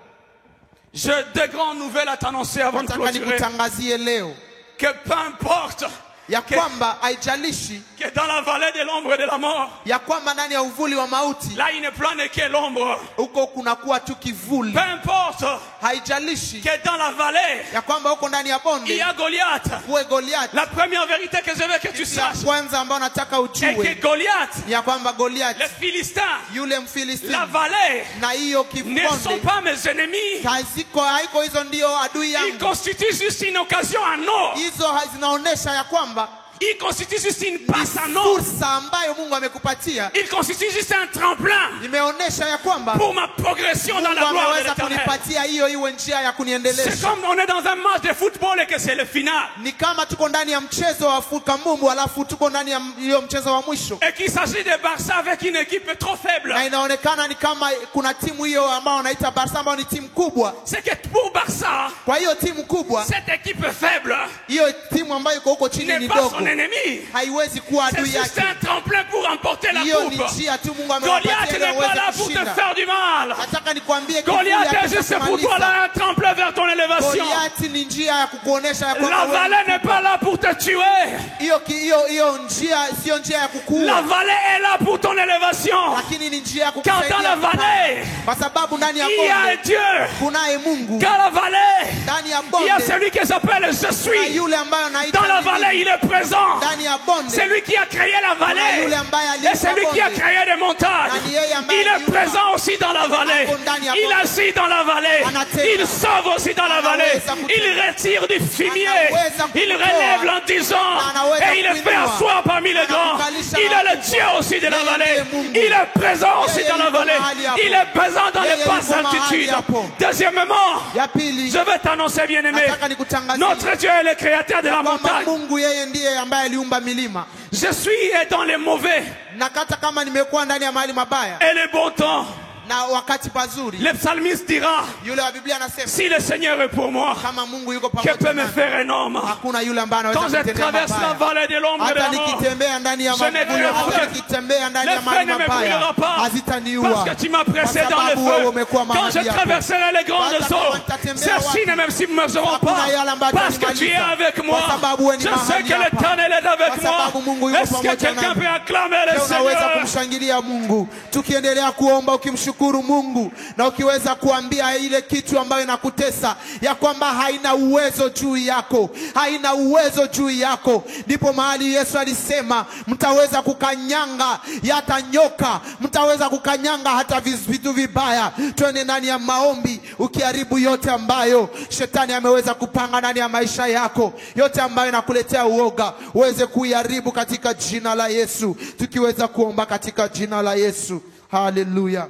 Speaker 3: J'ai deux grandes nouvelles à t'annoncer avant de
Speaker 1: Nataka
Speaker 3: clôturer.
Speaker 1: nikutangazie leo
Speaker 3: Que peu importe
Speaker 1: ya kwamba haijalishi
Speaker 3: que dans la vallée de l'ombre de la mort,
Speaker 1: ya kwamba ndani ya uvuli wa mauti
Speaker 3: là il ne plane que l'ombre.
Speaker 1: huko kunakuwa tu kivuli.
Speaker 3: Peu importe
Speaker 1: Haijalishi
Speaker 3: que dans la vallée,
Speaker 1: ya kwamba huko ndani ya
Speaker 3: il
Speaker 1: bonde
Speaker 3: y a Goliath.
Speaker 1: kuwe Goliath.
Speaker 3: La première vérité que je veux que tu
Speaker 1: Ya
Speaker 3: saches
Speaker 1: kwanza ambayo nataka
Speaker 3: est que
Speaker 1: ujue
Speaker 3: Goliath,
Speaker 1: ni ya kwamba Goliath
Speaker 3: les Philistins,
Speaker 1: yule
Speaker 3: la
Speaker 1: Mfilistini
Speaker 3: vallée
Speaker 1: na hiyo
Speaker 3: ne sont
Speaker 1: kibonde
Speaker 3: pas mes ennemis.
Speaker 1: haiko hizo ndio adui
Speaker 3: Ils
Speaker 1: yangu.
Speaker 3: constituent juste une occasion en or.
Speaker 1: Hizo zinaonesha ya kwamba
Speaker 3: Ils constituent juste une
Speaker 1: ni
Speaker 3: passe en or.
Speaker 1: fursa ambayo Mungu amekupatia.
Speaker 3: Ils constituent juste un tremplin
Speaker 1: Imeonesha ya kwamba
Speaker 3: pour ma progression dans
Speaker 1: Mungu
Speaker 3: la gloire de
Speaker 1: ameweza
Speaker 3: l'Éternel.
Speaker 1: kunipatia hiyo iwe njia ya
Speaker 3: C'est
Speaker 1: kuniendelesha.
Speaker 3: comme on est dans un match de football et que c'est le final.
Speaker 1: Ni kama tuko ndani ya mchezo wa kabumbu alafu tuko ndani ya hiyo mchezo wa mwisho.
Speaker 3: Et qu'il s'agit de Barça avec une équipe trop faible.
Speaker 1: Na inaonekana ni kama kuna timu hiyo ambao wanaita Barca ambayo ni timu kubwa.
Speaker 3: C'est que pour Barça,
Speaker 1: Kwa hiyo timu kubwa,
Speaker 3: cette équipe faible
Speaker 1: hiyo timu ambayo iko huko chini
Speaker 3: n'est
Speaker 1: ni
Speaker 3: pas
Speaker 1: dogo.
Speaker 3: son ennemi.
Speaker 1: Haiwezi kuwa
Speaker 3: C'est
Speaker 1: adui
Speaker 3: juste
Speaker 1: yake.
Speaker 3: un tremplin pour remporter la
Speaker 1: Hiyo ni
Speaker 3: coupe.
Speaker 1: njia tu Mungu
Speaker 3: Goliath
Speaker 1: amewapatia ili
Speaker 3: n'est pas là
Speaker 1: waweze
Speaker 3: pour te
Speaker 1: kushinda.
Speaker 3: faire du mal.
Speaker 1: Nataka nikwambie kivuli
Speaker 3: Goliath est
Speaker 1: yake
Speaker 3: juste pour toi
Speaker 1: kumaliza.
Speaker 3: là un tremplin vers ton élévation.
Speaker 1: Goliath ni njia ya kukuonesha ya
Speaker 3: La
Speaker 1: kwamba wewe
Speaker 3: vallée n'est pas là pour te tuer.
Speaker 1: hiyo njia sio njia ya
Speaker 3: La
Speaker 1: kukuua,
Speaker 3: vallée est là pour ton élévation.
Speaker 1: lakini ni njia ya
Speaker 3: Car dans
Speaker 1: kukusaidia
Speaker 3: la
Speaker 1: kupanda.
Speaker 3: vallée,
Speaker 1: Kwa sababu ndani ya
Speaker 3: il y a un
Speaker 1: bonde
Speaker 3: Dieu.
Speaker 1: kunaye Mungu.
Speaker 3: Dans la vallée,
Speaker 1: Ndani ya
Speaker 3: il y a
Speaker 1: bonde
Speaker 3: celui qui s'appelle Je
Speaker 1: na
Speaker 3: suis.
Speaker 1: yule ambaye anaitwa
Speaker 3: Dans la
Speaker 1: mimi.
Speaker 3: vallée, il est présent.
Speaker 1: Ndani ya bonde
Speaker 3: C'est lui qui a créé la
Speaker 1: kuna
Speaker 3: vallée.
Speaker 1: yule ambaye
Speaker 3: Et
Speaker 1: aliumba
Speaker 3: c'est lui qui a
Speaker 1: bonde.
Speaker 3: créé les montagnes.
Speaker 1: Na ni yeye ambaye
Speaker 3: Il est
Speaker 1: aliumba.
Speaker 3: présent aussi dans la vallée.
Speaker 1: Ako ndani ya
Speaker 3: Il
Speaker 1: bonde.
Speaker 3: agit dans la vallée.
Speaker 1: Anatenda.
Speaker 3: Il sauve aussi dans la vallée.
Speaker 1: Anaweza kutenda.
Speaker 3: Il retire du fumier.
Speaker 1: Anaweza
Speaker 3: Il
Speaker 1: kutoa.
Speaker 3: relève l'endisant.
Speaker 1: Anaweza
Speaker 3: Et il fait
Speaker 1: kuinua.
Speaker 3: asseoir parmi les grands.
Speaker 1: Anamkalisha
Speaker 3: Il est le
Speaker 1: wakubwa.
Speaker 3: Dieu aussi de la
Speaker 1: Yeye
Speaker 3: vallée.
Speaker 1: ndiye Mungu.
Speaker 3: Il est présent aussi
Speaker 1: Yeye
Speaker 3: dans la
Speaker 1: yuko
Speaker 3: vallée.
Speaker 1: mahali hapo.
Speaker 3: Il est présent dans
Speaker 1: Yeye
Speaker 3: les basses
Speaker 1: yuko mahali
Speaker 3: altitudes.
Speaker 1: hapo.
Speaker 3: Deuxièmement,
Speaker 1: Ya pili,
Speaker 3: je vais t'annoncer, bien-aimé,
Speaker 1: nataka nikutangazie
Speaker 3: notre Dieu est le créateur de la
Speaker 1: kwamba
Speaker 3: montagne.
Speaker 1: Mungu yeye ndiye ambaye aliumba milima.
Speaker 3: Je suis dans les mauvais
Speaker 1: Na hata kama nimekuwa ndani ya mahali mabaya
Speaker 3: et les bons temps.
Speaker 1: na wakati pazuri,
Speaker 3: Le psalmiste dira,
Speaker 1: yule wa Biblia anasema
Speaker 3: si le Seigneur est pour moi,
Speaker 1: kama Mungu yuko
Speaker 3: que
Speaker 1: pamoja
Speaker 3: peut me
Speaker 1: nami,
Speaker 3: faire un homme?
Speaker 1: hakuna yule ambaye anaweza
Speaker 3: Quand je
Speaker 1: kutendea
Speaker 3: traverse la
Speaker 1: mabaya.
Speaker 3: vallée de l'ombre de
Speaker 1: Hata
Speaker 3: la mort,
Speaker 1: nikitembea ndani ya
Speaker 3: je ne
Speaker 1: mavuli,
Speaker 3: ferai
Speaker 1: hata
Speaker 3: rien.
Speaker 1: nikitembea ndani
Speaker 3: le
Speaker 1: ya
Speaker 3: feu
Speaker 1: mahali
Speaker 3: ne me
Speaker 1: mabaya
Speaker 3: brûlera pas,
Speaker 1: hazitaniua,
Speaker 3: parce que tu m'as pressé
Speaker 1: kwa
Speaker 3: dans le
Speaker 1: sababu wewe
Speaker 3: feu.
Speaker 1: umekuwa
Speaker 3: Quand je
Speaker 1: mahali hapo.
Speaker 3: traverserai les grandes
Speaker 1: Hata
Speaker 3: eaux,
Speaker 1: kama nitatembea
Speaker 3: celles-ci
Speaker 1: wapi,
Speaker 3: ne me submergeront
Speaker 1: hakuna
Speaker 3: pas,
Speaker 1: yale ambayo
Speaker 3: parce que tu es
Speaker 1: yatanimaliza.
Speaker 3: avec moi.
Speaker 1: Kwa sababu wewe ni
Speaker 3: Je sais
Speaker 1: mahali
Speaker 3: que
Speaker 1: hapa.
Speaker 3: l'Éternel est avec
Speaker 1: Kwa
Speaker 3: moi.
Speaker 1: sababu Mungu yuko
Speaker 3: Est-ce que
Speaker 1: pamoja
Speaker 3: quelqu'un
Speaker 1: nami.
Speaker 3: peut acclamer le
Speaker 1: Leo unaweza
Speaker 3: Seigneur?
Speaker 1: kumshangilia Mungu tukiendelea kuomba, ukimshukuru Mungu na ukiweza kuambia ile kitu ambayo inakutesa ya kwamba haina uwezo juu yako, haina uwezo juu yako. Ndipo mahali Yesu alisema mtaweza kukanyanga hata nyoka, mtaweza kukanyanga hata vitu vibaya. Twende ndani ya maombi, ukiharibu yote ambayo shetani ameweza kupanga ndani ya maisha yako, yote ambayo inakuletea uoga, uweze kuiharibu katika jina la Yesu, tukiweza kuomba katika jina la Yesu. Haleluya.